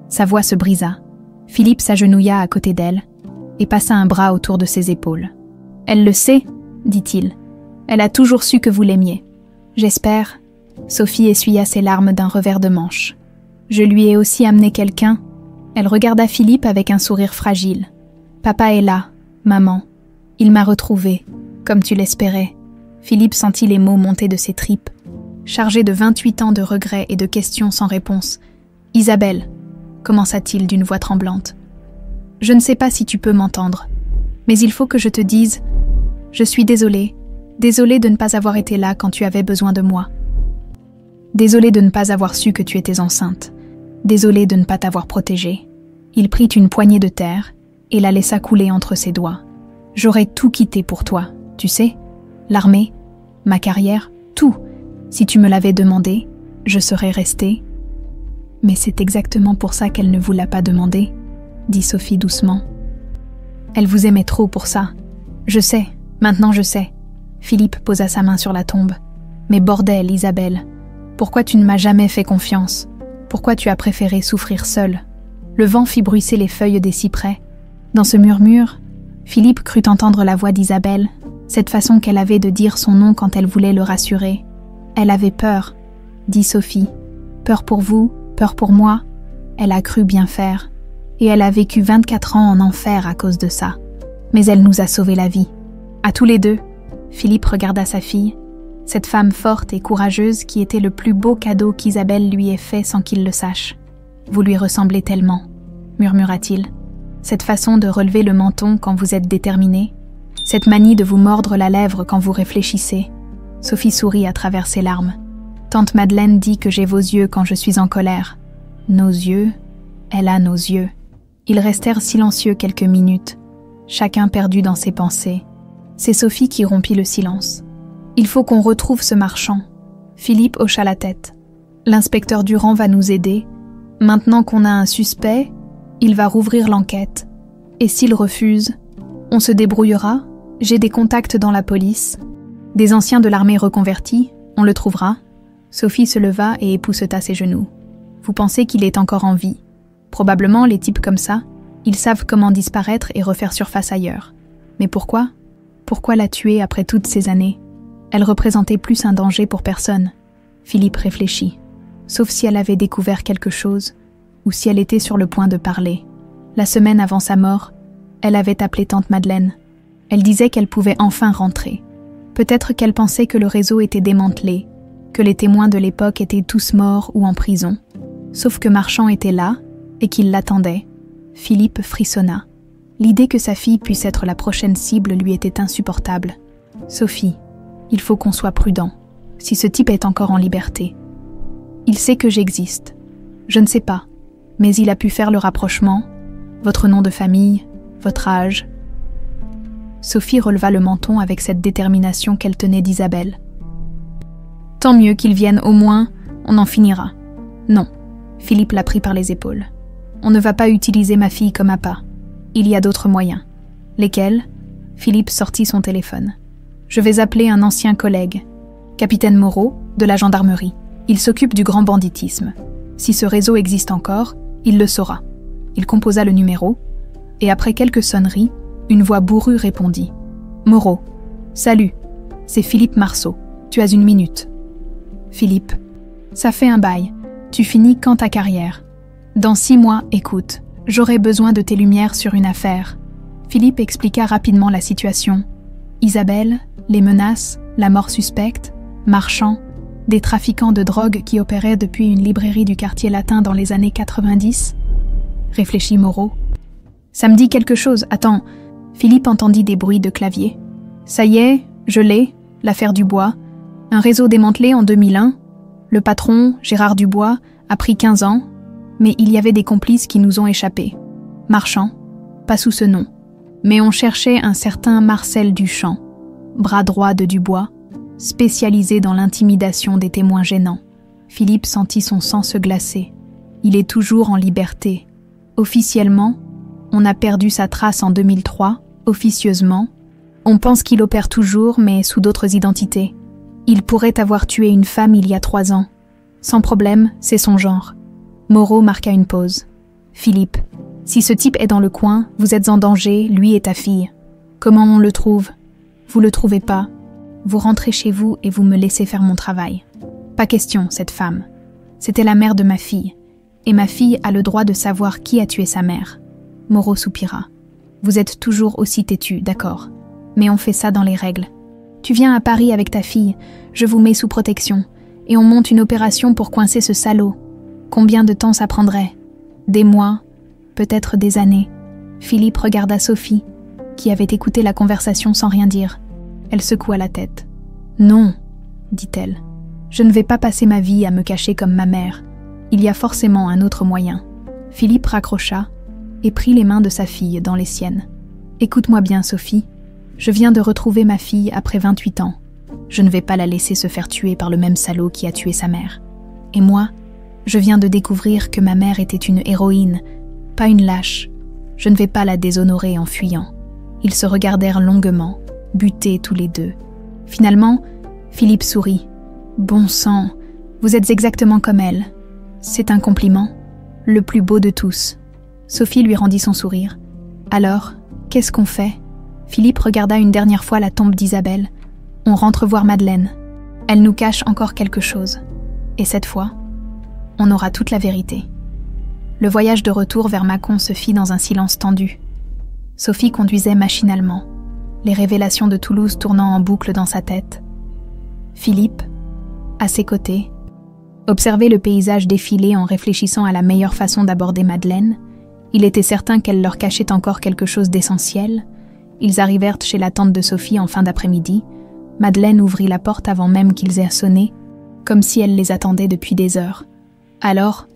Sa voix se brisa. Philippe s'agenouilla à côté d'elle et passa un bras autour de ses épaules. « Elle le sait, dit-il. Elle a toujours su que vous l'aimiez. J'espère. » Sophie essuya ses larmes d'un revers de manche. « Je lui ai aussi amené quelqu'un. » Elle regarda Philippe avec un sourire fragile. « Papa est là, maman. Il m'a retrouvée, comme tu l'espérais. » Philippe sentit les mots monter de ses tripes, chargé de 28 ans de regrets et de questions sans réponse. « Isabelle, » commença-t-il d'une voix tremblante. « Je ne sais pas si tu peux m'entendre, mais il faut que je te dise, je suis désolée de ne pas avoir été là quand tu avais besoin de moi. Désolée de ne pas avoir su que tu étais enceinte. Désolée de ne pas t'avoir protégée. » Il prit une poignée de terre et la laissa couler entre ses doigts. « J'aurais tout quitté pour toi, tu sais, l'armée, ma carrière, tout. Si tu me l'avais demandé, je serais restée. » « Mais c'est exactement pour ça qu'elle ne vous l'a pas demandé, » dit Sophie doucement. « Elle vous aimait trop pour ça. Je sais, maintenant je sais. » Philippe posa sa main sur la tombe. « Mais bordel, Isabelle, pourquoi tu ne m'as jamais fait confiance? Pourquoi tu as préféré souffrir seule ?» Le vent fit bruisser les feuilles des cyprès. Dans ce murmure, Philippe crut entendre la voix d'Isabelle, cette façon qu'elle avait de dire son nom quand elle voulait le rassurer. « Elle avait peur, » dit Sophie. « Peur pour vous, peur pour moi. Elle a cru bien faire. Et elle a vécu 24 ans en enfer à cause de ça. Mais elle nous a sauvé la vie. À tous les deux. » Philippe regarda sa fille, cette femme forte et courageuse qui était le plus beau cadeau qu'Isabelle lui ait fait sans qu'il le sache. « Vous lui ressemblez tellement, » murmura-t-il. « Cette façon de relever le menton quand vous êtes déterminé, cette manie de vous mordre la lèvre quand vous réfléchissez. » Sophie sourit à travers ses larmes. « Tante Madeleine dit que j'ai vos yeux quand je suis en colère. » Nos yeux, elle a nos yeux. Ils restèrent silencieux quelques minutes, chacun perdu dans ses pensées. C'est Sophie qui rompit le silence. « Il faut qu'on retrouve ce marchand. » Philippe hocha la tête. « L'inspecteur Durand va nous aider. Maintenant qu'on a un suspect, il va rouvrir l'enquête. Et s'il refuse, on se débrouillera. J'ai des contacts dans la police. Des anciens de l'armée reconvertis, on le trouvera. » Sophie se leva et épousseta ses genoux. « Vous pensez qu'il est encore en vie? Probablement, les types comme ça, ils savent comment disparaître et refaire surface ailleurs. Mais pourquoi? Pourquoi la tuer après toutes ces années? Elle représentait plus un danger pour personne. » Philippe réfléchit. Sauf si elle avait découvert quelque chose, ou si elle était sur le point de parler. La semaine avant sa mort, elle avait appelé tante Madeleine. Elle disait qu'elle pouvait enfin rentrer. Peut-être qu'elle pensait que le réseau était démantelé, que les témoins de l'époque étaient tous morts ou en prison. Sauf que Marchand était là, et qu'il l'attendait. Philippe frissonna. L'idée que sa fille puisse être la prochaine cible lui était insupportable. « Sophie, il faut qu'on soit prudent, si ce type est encore en liberté. Il sait que j'existe. Je ne sais pas, mais il a pu faire le rapprochement, votre nom de famille, votre âge. » Sophie releva le menton avec cette détermination qu'elle tenait d'Isabelle. « Tant mieux qu'il vienne, au moins, on en finira. » « Non. » Philippe la prit par les épaules. « On ne va pas utiliser ma fille comme appât. Il y a d'autres moyens. » « Lesquels ?» Philippe sortit son téléphone. « Je vais appeler un ancien collègue, capitaine Moreau, de la gendarmerie. Il s'occupe du grand banditisme. Si ce réseau existe encore, il le saura. » Il composa le numéro, et après quelques sonneries, une voix bourrue répondit. « Moreau, Salut, c'est Philippe Marceau. Tu as 1 minute. Philippe, ça fait un bail. Tu finis quand ta carrière? Dans 6 mois, écoute, j'aurai besoin de tes lumières sur une affaire. Philippe expliqua rapidement la situation. Isabelle, les menaces, la mort suspecte, Marchand, des trafiquants de drogue qui opéraient depuis une librairie du quartier latin dans les années 90. Réfléchit Moreau. Ça me dit quelque chose, attends. Philippe entendit des bruits de clavier. Ça y est, je l'ai, l'affaire Dubois. Un réseau démantelé en 2001. Le patron, Gérard Dubois, a pris 15 ans, mais il y avait des complices qui nous ont échappé. Marchand, pas sous ce nom. Mais on cherchait un certain Marcel Duchamp, bras droit de Dubois, spécialisé dans l'intimidation des témoins gênants. Philippe sentit son sang se glacer. Il est toujours en liberté. Officiellement, on a perdu sa trace en 2003. Officieusement, on pense qu'il opère toujours, mais sous d'autres identités. Il pourrait avoir tué une femme il y a 3 ans. Sans problème, c'est son genre. Moreau marqua une pause. Philippe, si ce type est dans le coin, vous êtes en danger, lui et ta fille. Comment on le trouve? Vous le trouvez pas? Vous rentrez chez vous et vous me laissez faire mon travail. Pas question, cette femme. C'était la mère de ma fille. Et ma fille a le droit de savoir qui a tué sa mère. Moreau soupira. Vous êtes toujours aussi têtu, d'accord. Mais on fait ça dans les règles. Tu viens à Paris avec ta fille, je vous mets sous protection, et on monte une opération pour coincer ce salaud. Combien de temps ça prendrait? Des mois, peut-être des années. Philippe regarda Sophie, qui avait écouté la conversation sans rien dire. Elle secoua la tête. Non, dit-elle. Je ne vais pas passer ma vie à me cacher comme ma mère. Il y a forcément un autre moyen. Philippe raccrocha et prit les mains de sa fille dans les siennes. Écoute-moi bien, Sophie. Je viens de retrouver ma fille après 28 ans. Je ne vais pas la laisser se faire tuer par le même salaud qui a tué sa mère. Et moi, je viens de découvrir que ma mère était une héroïne, pas une lâche. Je ne vais pas la déshonorer en fuyant. Ils se regardèrent longuement, butés tous les deux. Finalement, Philippe sourit. Bon sang, vous êtes exactement comme elle. C'est un compliment, le plus beau de tous. Sophie lui rendit son sourire. Alors, qu'est-ce qu'on fait? Philippe regarda une dernière fois la tombe d'Isabelle. On rentre voir Madeleine. Elle nous cache encore quelque chose. Et cette fois, on aura toute la vérité. Le voyage de retour vers Mâcon se fit dans un silence tendu. Sophie conduisait machinalement, les révélations de Toulouse tournant en boucle dans sa tête. Philippe, à ses côtés, observait le paysage défiler en réfléchissant à la meilleure façon d'aborder Madeleine. Il était certain qu'elle leur cachait encore quelque chose d'essentiel. Ils arrivèrent chez la tante de Sophie en fin d'après-midi. Madeleine ouvrit la porte avant même qu'ils aient sonné, comme si elle les attendait depuis des heures. « Alors ?»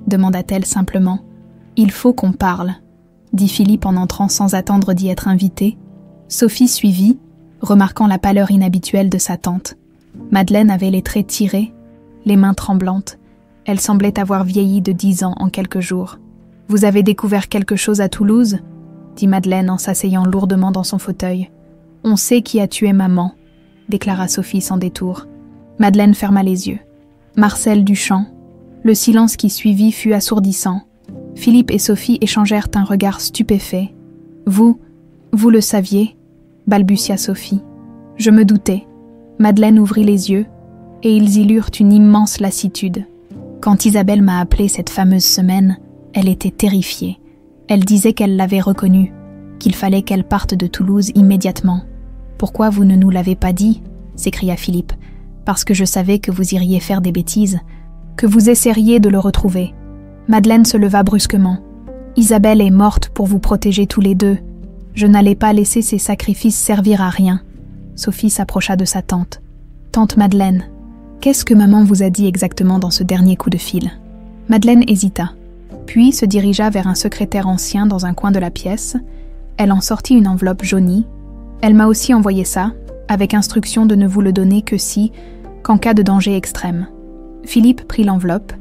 demanda-t-elle simplement. « Il faut qu'on parle », dit Philippe en entrant sans attendre d'y être invité. Sophie suivit, remarquant la pâleur inhabituelle de sa tante. Madeleine avait les traits tirés, les mains tremblantes. Elle semblait avoir vieilli de 10 ans en quelques jours. « Vous avez découvert quelque chose à Toulouse ?» dit Madeleine en s'asseyant lourdement dans son fauteuil. « On sait qui a tué maman », déclara Sophie sans détour. Madeleine ferma les yeux. Marcel Duchamp. Le silence qui suivit fut assourdissant. Philippe et Sophie échangèrent un regard stupéfait. « Vous le saviez ?» balbutia Sophie. « Je me doutais. » Madeleine ouvrit les yeux, et ils y lurent une immense lassitude. Quand Isabelle m'a appelée cette fameuse semaine, elle était terrifiée. Elle disait qu'elle l'avait reconnue, qu'il fallait qu'elle parte de Toulouse immédiatement. « Pourquoi vous ne nous l'avez pas dit ?» s'écria Philippe. « Parce que je savais que vous iriez faire des bêtises, que vous essaieriez de le retrouver. » Madeleine se leva brusquement. « Isabelle est morte pour vous protéger tous les deux. Je n'allais pas laisser ses sacrifices servir à rien. » Sophie s'approcha de sa tante. « Tante Madeleine, qu'est-ce que maman vous a dit exactement dans ce dernier coup de fil ?» Madeleine hésita, puis se dirigea vers un secrétaire ancien dans un coin de la pièce. Elle en sortit une enveloppe jaunie. « Elle m'a aussi envoyé ça, avec instruction de ne vous le donner que si, qu'en cas de danger extrême. » Philippe prit l'enveloppe.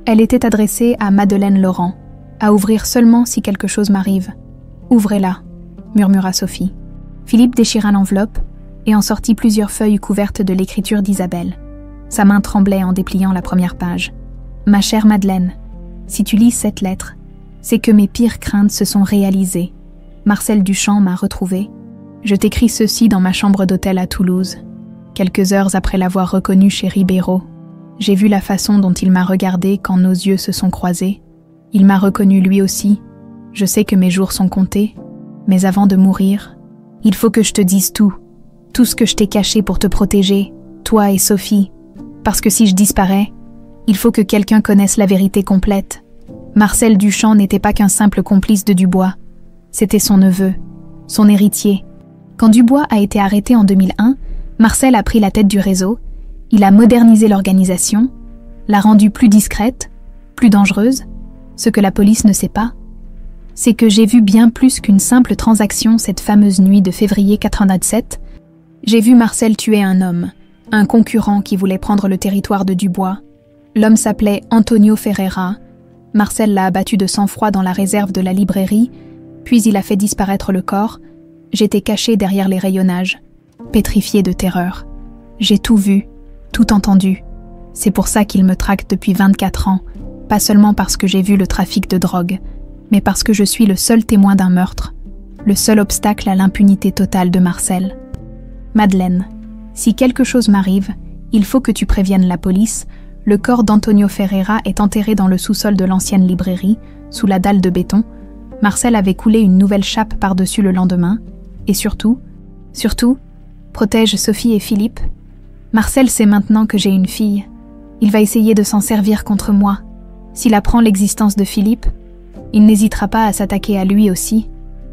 Elle était adressée à Madeleine Laurent, à ouvrir seulement si quelque chose m'arrive. « Ouvrez-la », murmura Sophie. Philippe déchira l'enveloppe et en sortit plusieurs feuilles couvertes de l'écriture d'Isabelle. Sa main tremblait en dépliant la première page. « Ma chère Madeleine, si tu lis cette lettre, c'est que mes pires craintes se sont réalisées. Marcel Duchamp m'a retrouvée. Je t'écris ceci dans ma chambre d'hôtel à Toulouse. Quelques heures après l'avoir reconnu chez Ribeiro, j'ai vu la façon dont il m'a regardé quand nos yeux se sont croisés. Il m'a reconnu lui aussi. Je sais que mes jours sont comptés, mais avant de mourir, il faut que je te dise tout ce que je t'ai caché pour te protéger, toi et Sophie, parce que si je disparais, il faut que quelqu'un connaisse la vérité complète. Marcel Duchamp n'était pas qu'un simple complice de Dubois, c'était son neveu, son héritier. Quand Dubois a été arrêté en 2001, Marcel a pris la tête du réseau, il a modernisé l'organisation, l'a rendue plus discrète, plus dangereuse. Ce que la police ne sait pas, c'est que j'ai vu bien plus qu'une simple transaction cette fameuse nuit de février 97. J'ai vu Marcel tuer un homme, un concurrent qui voulait prendre le territoire de Dubois. L'homme s'appelait Antonio Ferreira. Marcel l'a abattu de sang-froid dans la réserve de la librairie, puis il a fait disparaître le corps. J'étais caché derrière les rayonnages, pétrifié de terreur. J'ai tout vu, tout entendu. C'est pour ça qu'il me traque depuis 24 ans, pas seulement parce que j'ai vu le trafic de drogue, mais parce que je suis le seul témoin d'un meurtre, le seul obstacle à l'impunité totale de Marcel. Madeleine, si quelque chose m'arrive, il faut que tu préviennes la police. Le corps d'Antonio Ferreira est enterré dans le sous-sol de l'ancienne librairie, sous la dalle de béton. Marcel avait coulé une nouvelle chape par-dessus le lendemain. Et surtout, protège Sophie et Philippe. Marcel sait maintenant que j'ai une fille. Il va essayer de s'en servir contre moi. S'il apprend l'existence de Philippe, il n'hésitera pas à s'attaquer à lui aussi.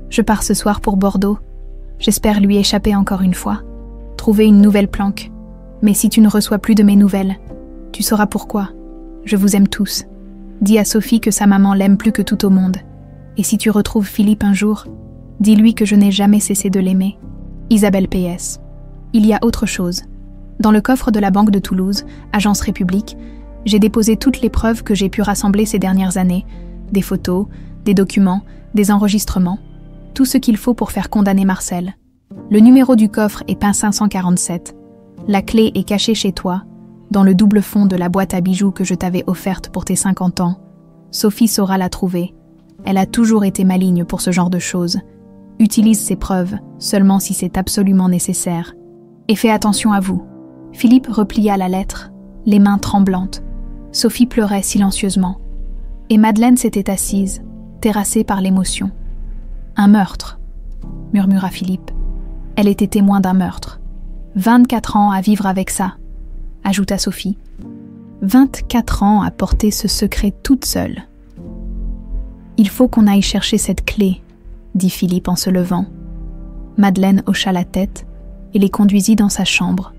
Je pars ce soir pour Bordeaux. J'espère lui échapper encore une fois. Trouver une nouvelle planque. Mais si tu ne reçois plus de mes nouvelles, tu sauras pourquoi. Je vous aime tous. Dis à Sophie que sa maman l'aime plus que tout au monde. Et si tu retrouves Philippe un jour, dis-lui que je n'ai jamais cessé de l'aimer. Isabelle PS. Il y a autre chose. Dans le coffre de la Banque de Toulouse, Agence République, j'ai déposé toutes les preuves que j'ai pu rassembler ces dernières années. Des photos, des documents, des enregistrements. Tout ce qu'il faut pour faire condamner Marcel. Le numéro du coffre est PIN 547. La clé est cachée chez toi, dans le double fond de la boîte à bijoux que je t'avais offerte pour tes 50 ans. Sophie saura la trouver. Elle a toujours été maligne pour ce genre de choses. Utilise ces preuves, seulement si c'est absolument nécessaire. Et fais attention à vous. Philippe replia la lettre, les mains tremblantes. Sophie pleurait silencieusement. Et Madeleine s'était assise, terrassée par l'émotion. Un meurtre, murmura Philippe. Elle était témoin d'un meurtre. 24 ans à vivre avec ça, ajouta Sophie. 24 ans à porter ce secret toute seule. Il faut qu'on aille chercher cette clé, dit Philippe en se levant. Madeleine hocha la tête et les conduisit dans sa chambre.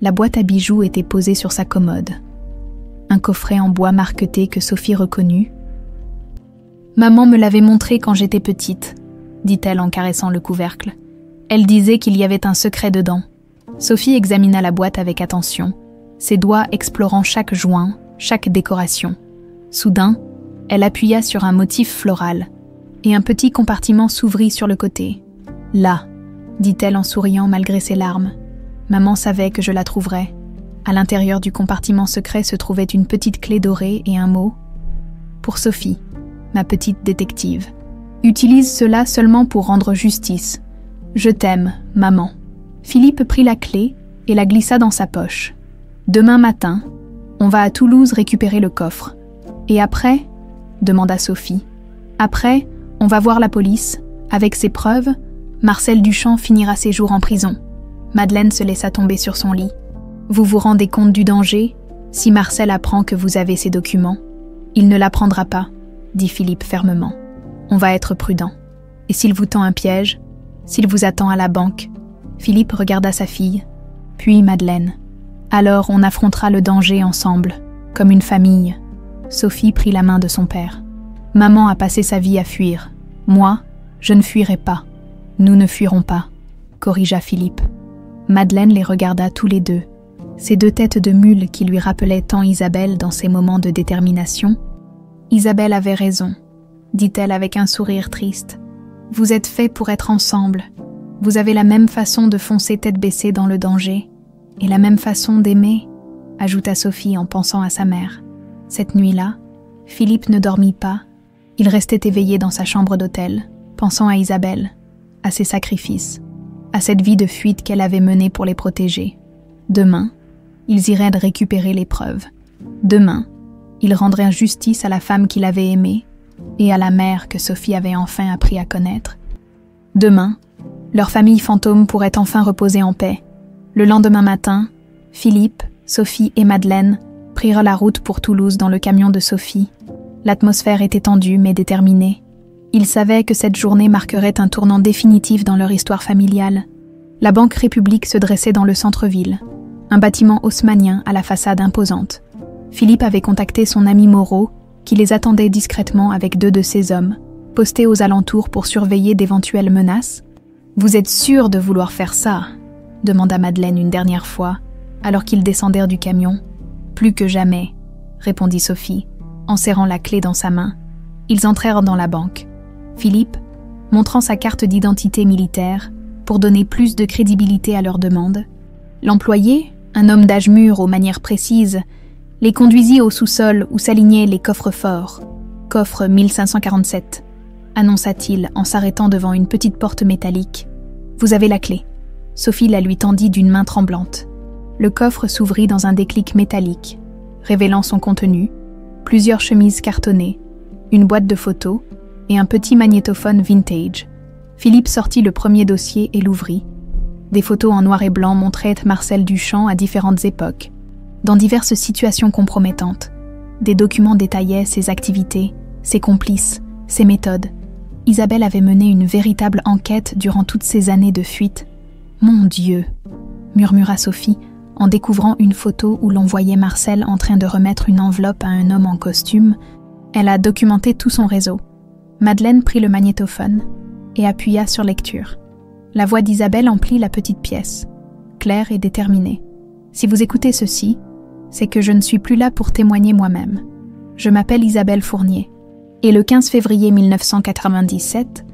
La boîte à bijoux était posée sur sa commode. Un coffret en bois marqueté que Sophie reconnut. « Maman me l'avait montré quand j'étais petite », dit-elle en caressant le couvercle. Elle disait qu'il y avait un secret dedans. Sophie examina la boîte avec attention, ses doigts explorant chaque joint, chaque décoration. Soudain, elle appuya sur un motif floral, et un petit compartiment s'ouvrit sur le côté. « Là », dit-elle en souriant malgré ses larmes. Maman savait que je la trouverais. À l'intérieur du compartiment secret se trouvait une petite clé dorée et un mot. « Pour Sophie, ma petite détective. Utilise cela seulement pour rendre justice. Je t'aime, maman. » Philippe prit la clé et la glissa dans sa poche. « Demain matin, on va à Toulouse récupérer le coffre. Et après ?» demanda Sophie. « Après, on va voir la police. Avec ses preuves, Marcel Duchamp finira ses jours en prison. » Madeleine se laissa tomber sur son lit. « Vous vous rendez compte du danger? Si Marcel apprend que vous avez ces documents, il ne l'apprendra pas, » dit Philippe fermement. « On va être prudent. Et s'il vous tend un piège? S'il vous attend à la banque ?» Philippe regarda sa fille, puis Madeleine. « Alors on affrontera le danger ensemble, comme une famille. » Sophie prit la main de son père. « Maman a passé sa vie à fuir. Moi, je ne fuirai pas. Nous ne fuirons pas, » corrigea Philippe. Madeleine les regarda tous les deux, ces deux têtes de mule qui lui rappelaient tant Isabelle dans ses moments de détermination. « Isabelle avait raison, » dit-elle avec un sourire triste. « Vous êtes faits pour être ensemble. Vous avez la même façon de foncer tête baissée dans le danger, et la même façon d'aimer, » ajouta Sophie en pensant à sa mère. Cette nuit-là, Philippe ne dormit pas. Il restait éveillé dans sa chambre d'hôtel, pensant à Isabelle, à ses sacrifices. à cette vie de fuite qu'elle avait menée pour les protéger. Demain, ils iraient récupérer les preuves. Demain, ils rendraient justice à la femme qu'il avait aimée et à la mère que Sophie avait enfin appris à connaître. Demain, leur famille fantôme pourrait enfin reposer en paix. Le lendemain matin, Philippe, Sophie et Madeleine prirent la route pour Toulouse dans le camion de Sophie. L'atmosphère était tendue mais déterminée. Ils savaient que cette journée marquerait un tournant définitif dans leur histoire familiale. La Banque République se dressait dans le centre-ville, un bâtiment haussmannien à la façade imposante. Philippe avait contacté son ami Moreau, qui les attendait discrètement avec 2 de ses hommes, postés aux alentours pour surveiller d'éventuelles menaces. « Vous êtes sûr de vouloir faire ça ?» demanda Madeleine une dernière fois, alors qu'ils descendirent du camion. « Plus que jamais », répondit Sophie, en serrant la clé dans sa main. Ils entrèrent dans la banque. Philippe, montrant sa carte d'identité militaire, pour donner plus de crédibilité à leur demande. L'employé, un homme d'âge mûr aux manières précises, les conduisit au sous-sol où s'alignaient les coffres forts. « Coffre 1547 », annonça-t-il en s'arrêtant devant une petite porte métallique. « Vous avez la clé. » Sophie la lui tendit d'une main tremblante. Le coffre s'ouvrit dans un déclic métallique, révélant son contenu, plusieurs chemises cartonnées, une boîte de photos et un petit magnétophone vintage. Philippe sortit le premier dossier et l'ouvrit. Des photos en noir et blanc montraient Marcel Duchamp à différentes époques, dans diverses situations compromettantes. Des documents détaillaient ses activités, ses complices, ses méthodes. Isabelle avait mené une véritable enquête durant toutes ces années de fuite. « Mon Dieu !» murmura Sophie, en découvrant une photo où l'on voyait Marcel en train de remettre une enveloppe à un homme en costume. Elle a documenté tout son réseau. Madeleine prit le magnétophone et appuya sur lecture. La voix d'Isabelle emplit la petite pièce, claire et déterminée. « Si vous écoutez ceci, c'est que je ne suis plus là pour témoigner moi-même. Je m'appelle Isabelle Fournier, et le 15 février 1997,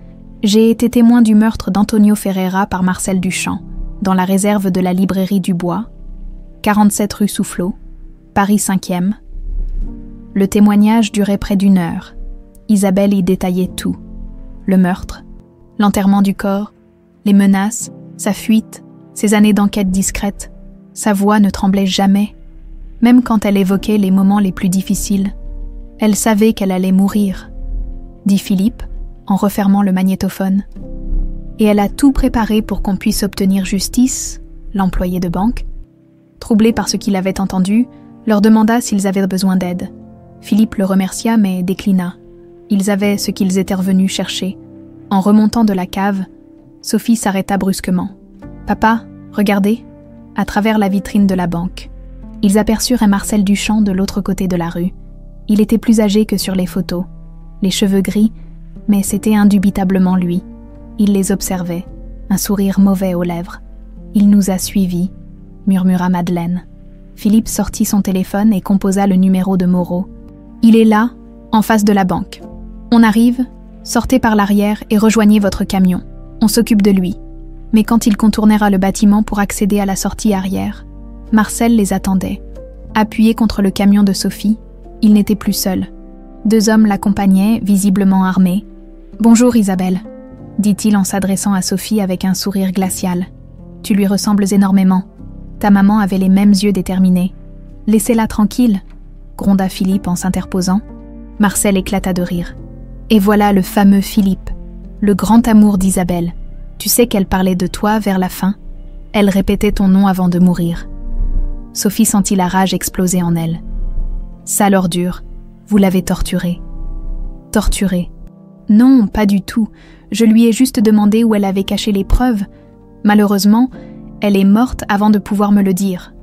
j'ai été témoin du meurtre d'Antonio Ferreira par Marcel Duchamp, dans la réserve de la librairie du Bois, 47 rue Soufflot, Paris 5e. Le témoignage durait près d'1 heure. Isabelle y détaillait tout. Le meurtre, l'enterrement du corps, les menaces, sa fuite, ses années d'enquête discrète. Sa voix ne tremblait jamais, même quand elle évoquait les moments les plus difficiles. Elle savait qu'elle allait mourir, dit Philippe, en refermant le magnétophone. Et elle a tout préparé pour qu'on puisse obtenir justice, l'employé de banque. Troublé par ce qu'il avait entendu, leur demanda s'ils avaient besoin d'aide. Philippe le remercia mais déclina. Ils avaient ce qu'ils étaient revenus chercher. En remontant de la cave, Sophie s'arrêta brusquement. « Papa, regardez !» à travers la vitrine de la banque. Ils aperçurent un Marcel Duchamp de l'autre côté de la rue. Il était plus âgé que sur les photos, les cheveux gris, mais c'était indubitablement lui. Il les observait, un sourire mauvais aux lèvres. « Il nous a suivis », murmura Madeleine. Philippe sortit son téléphone et composa le numéro de Moreau. « Il est là, en face de la banque. On arrive, sortez par l'arrière et rejoignez votre camion. On s'occupe de lui. » Mais quand il contournera le bâtiment pour accéder à la sortie arrière, Marcel les attendait. Appuyé contre le camion de Sophie, il n'était plus seul. 2 hommes l'accompagnaient, visiblement armés. « Bonjour Isabelle », dit-il en s'adressant à Sophie avec un sourire glacial. « Tu lui ressembles énormément. Ta maman avait les mêmes yeux déterminés. Laissez-la tranquille », gronda Philippe en s'interposant. Marcel éclata de rire. « Et voilà le fameux Philippe, le grand amour d'Isabelle. Tu sais qu'elle parlait de toi vers la fin. Elle répétait ton nom avant de mourir. » Sophie sentit la rage exploser en elle. « Sale ordure, vous l'avez torturée. » « Torturée ? Non, pas du tout. Je lui ai juste demandé où elle avait caché les preuves. Malheureusement, elle est morte avant de pouvoir me le dire. »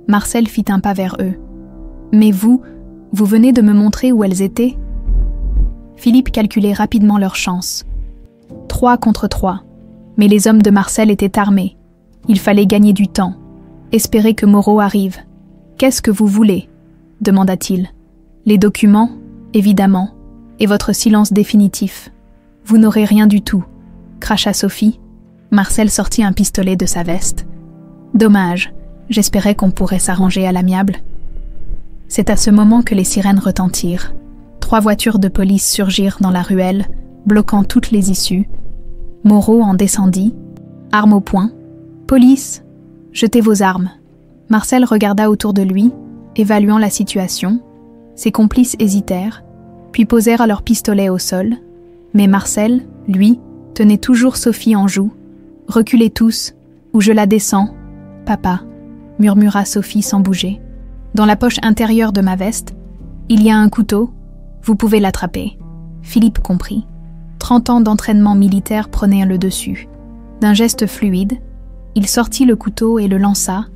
Marcel fit un pas vers eux. « Mais vous venez de me montrer où elles étaient ?» Philippe calculait rapidement leurs chances. 3 contre 3. Mais les hommes de Marcel étaient armés. Il fallait gagner du temps. Espérer que Moreau arrive. « Qu'est-ce que vous voulez ?» demanda-t-il. « Les documents, évidemment, et votre silence définitif. Vous n'aurez rien du tout, » cracha Sophie. Marcel sortit un pistolet de sa veste. « Dommage, j'espérais qu'on pourrait s'arranger à l'amiable. » C'est à ce moment que les sirènes retentirent. 3 voitures de police surgirent dans la ruelle, bloquant toutes les issues. Moreau en descendit. armes au poing. « Police, jetez vos armes !» Marcel regarda autour de lui, évaluant la situation. Ses complices hésitèrent, puis posèrent leurs pistolets au sol. Mais Marcel, lui, tenait toujours Sophie en joue. « Reculez tous, ou je la descends. »« Papa, » murmura Sophie sans bouger. « Dans la poche intérieure de ma veste, il y a un couteau. Vous pouvez l'attraper. » Philippe comprit. 30 ans d'entraînement militaire prenaient le dessus. D'un geste fluide, il sortit le couteau et le lança.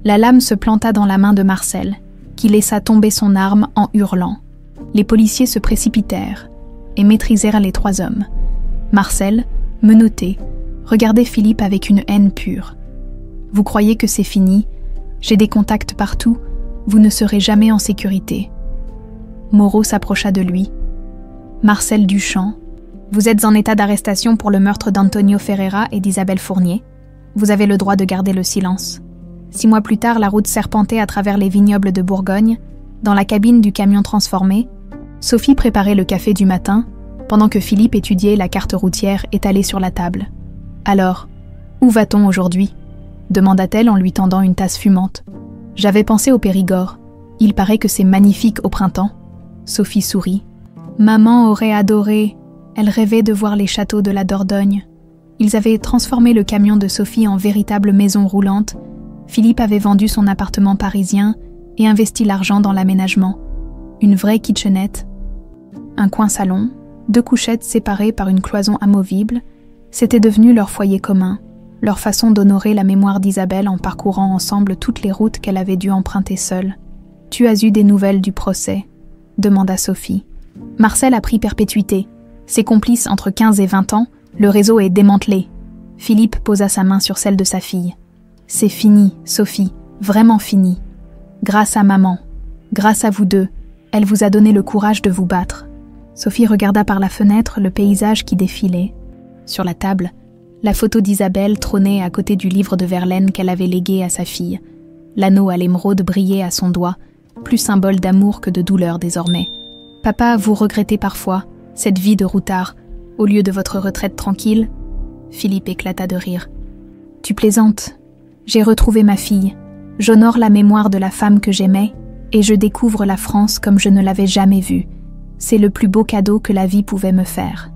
La lame se planta dans la main de Marcel, qui laissa tomber son arme en hurlant. Les policiers se précipitèrent et maîtrisèrent les 3 hommes. Marcel, menotté, regardait Philippe avec une haine pure. « Vous croyez que c'est fini? J'ai des contacts partout. Vous ne serez jamais en sécurité. » Moreau s'approcha de lui. « Marcel Duchamp, vous êtes en état d'arrestation pour le meurtre d'Antonio Ferreira et d'Isabelle Fournier. Vous avez le droit de garder le silence. » 6 mois plus tard, la route serpentait à travers les vignobles de Bourgogne. Dans la cabine du camion transformé, Sophie préparait le café du matin, pendant que Philippe étudiait la carte routière étalée sur la table. « Alors, où va-t-on aujourd'hui » demanda-t-elle en lui tendant une tasse fumante. « J'avais pensé au Périgord. Il paraît que c'est magnifique au printemps. » Sophie sourit. « Maman aurait adoré. Elle rêvait de voir les châteaux de la Dordogne. » Ils avaient transformé le camion de Sophie en véritable maison roulante. Philippe avait vendu son appartement parisien et investi l'argent dans l'aménagement. Une vraie kitchenette, un coin salon, 2 couchettes séparées par une cloison amovible, c'était devenu leur foyer commun, leur façon d'honorer la mémoire d'Isabelle en parcourant ensemble toutes les routes qu'elle avait dû emprunter seule. « Tu as eu des nouvelles du procès ?» demanda Sophie. Marcel a pris perpétuité. Ses complices entre 15 et 20 ans, le réseau est démantelé. Philippe posa sa main sur celle de sa fille. « C'est fini, Sophie, vraiment fini. Grâce à maman, grâce à vous deux, elle vous a donné le courage de vous battre. » Sophie regarda par la fenêtre le paysage qui défilait. Sur la table, la photo d'Isabelle trônait à côté du livre de Verlaine qu'elle avait légué à sa fille. L'anneau à l'émeraude brillait à son doigt, plus symbole d'amour que de douleur désormais. « Papa, vous regrettez parfois cette vie de routard, au lieu de votre retraite tranquille ?» Philippe éclata de rire. « Tu plaisantes. J'ai retrouvé ma fille. J'honore la mémoire de la femme que j'aimais et je découvre la France comme je ne l'avais jamais vue. C'est le plus beau cadeau que la vie pouvait me faire. »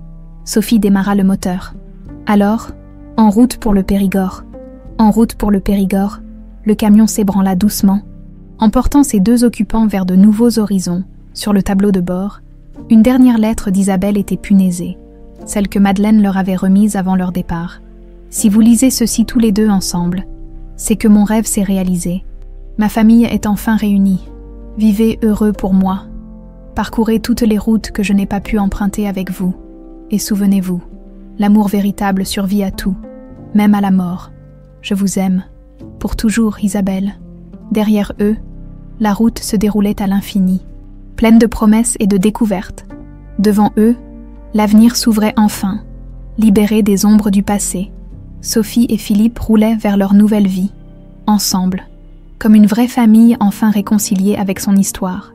Sophie démarra le moteur. Alors, en route pour le Périgord. En route pour le Périgord, le camion s'ébranla doucement, emportant ses 2 occupants vers de nouveaux horizons. Sur le tableau de bord, une dernière lettre d'Isabelle était punaisée, celle que Madeleine leur avait remise avant leur départ. « Si vous lisez ceci tous les 2 ensemble, c'est que mon rêve s'est réalisé. Ma famille est enfin réunie. Vivez heureux pour moi. Parcourez toutes les routes que je n'ai pas pu emprunter avec vous. Et souvenez-vous, l'amour véritable survit à tout, même à la mort. Je vous aime. Pour toujours, Isabelle. » Derrière eux, la route se déroulait à l'infini, pleine de promesses et de découvertes. Devant eux, l'avenir s'ouvrait enfin, libéré des ombres du passé. Sophie et Philippe roulaient vers leur nouvelle vie, ensemble, comme une vraie famille enfin réconciliée avec son histoire.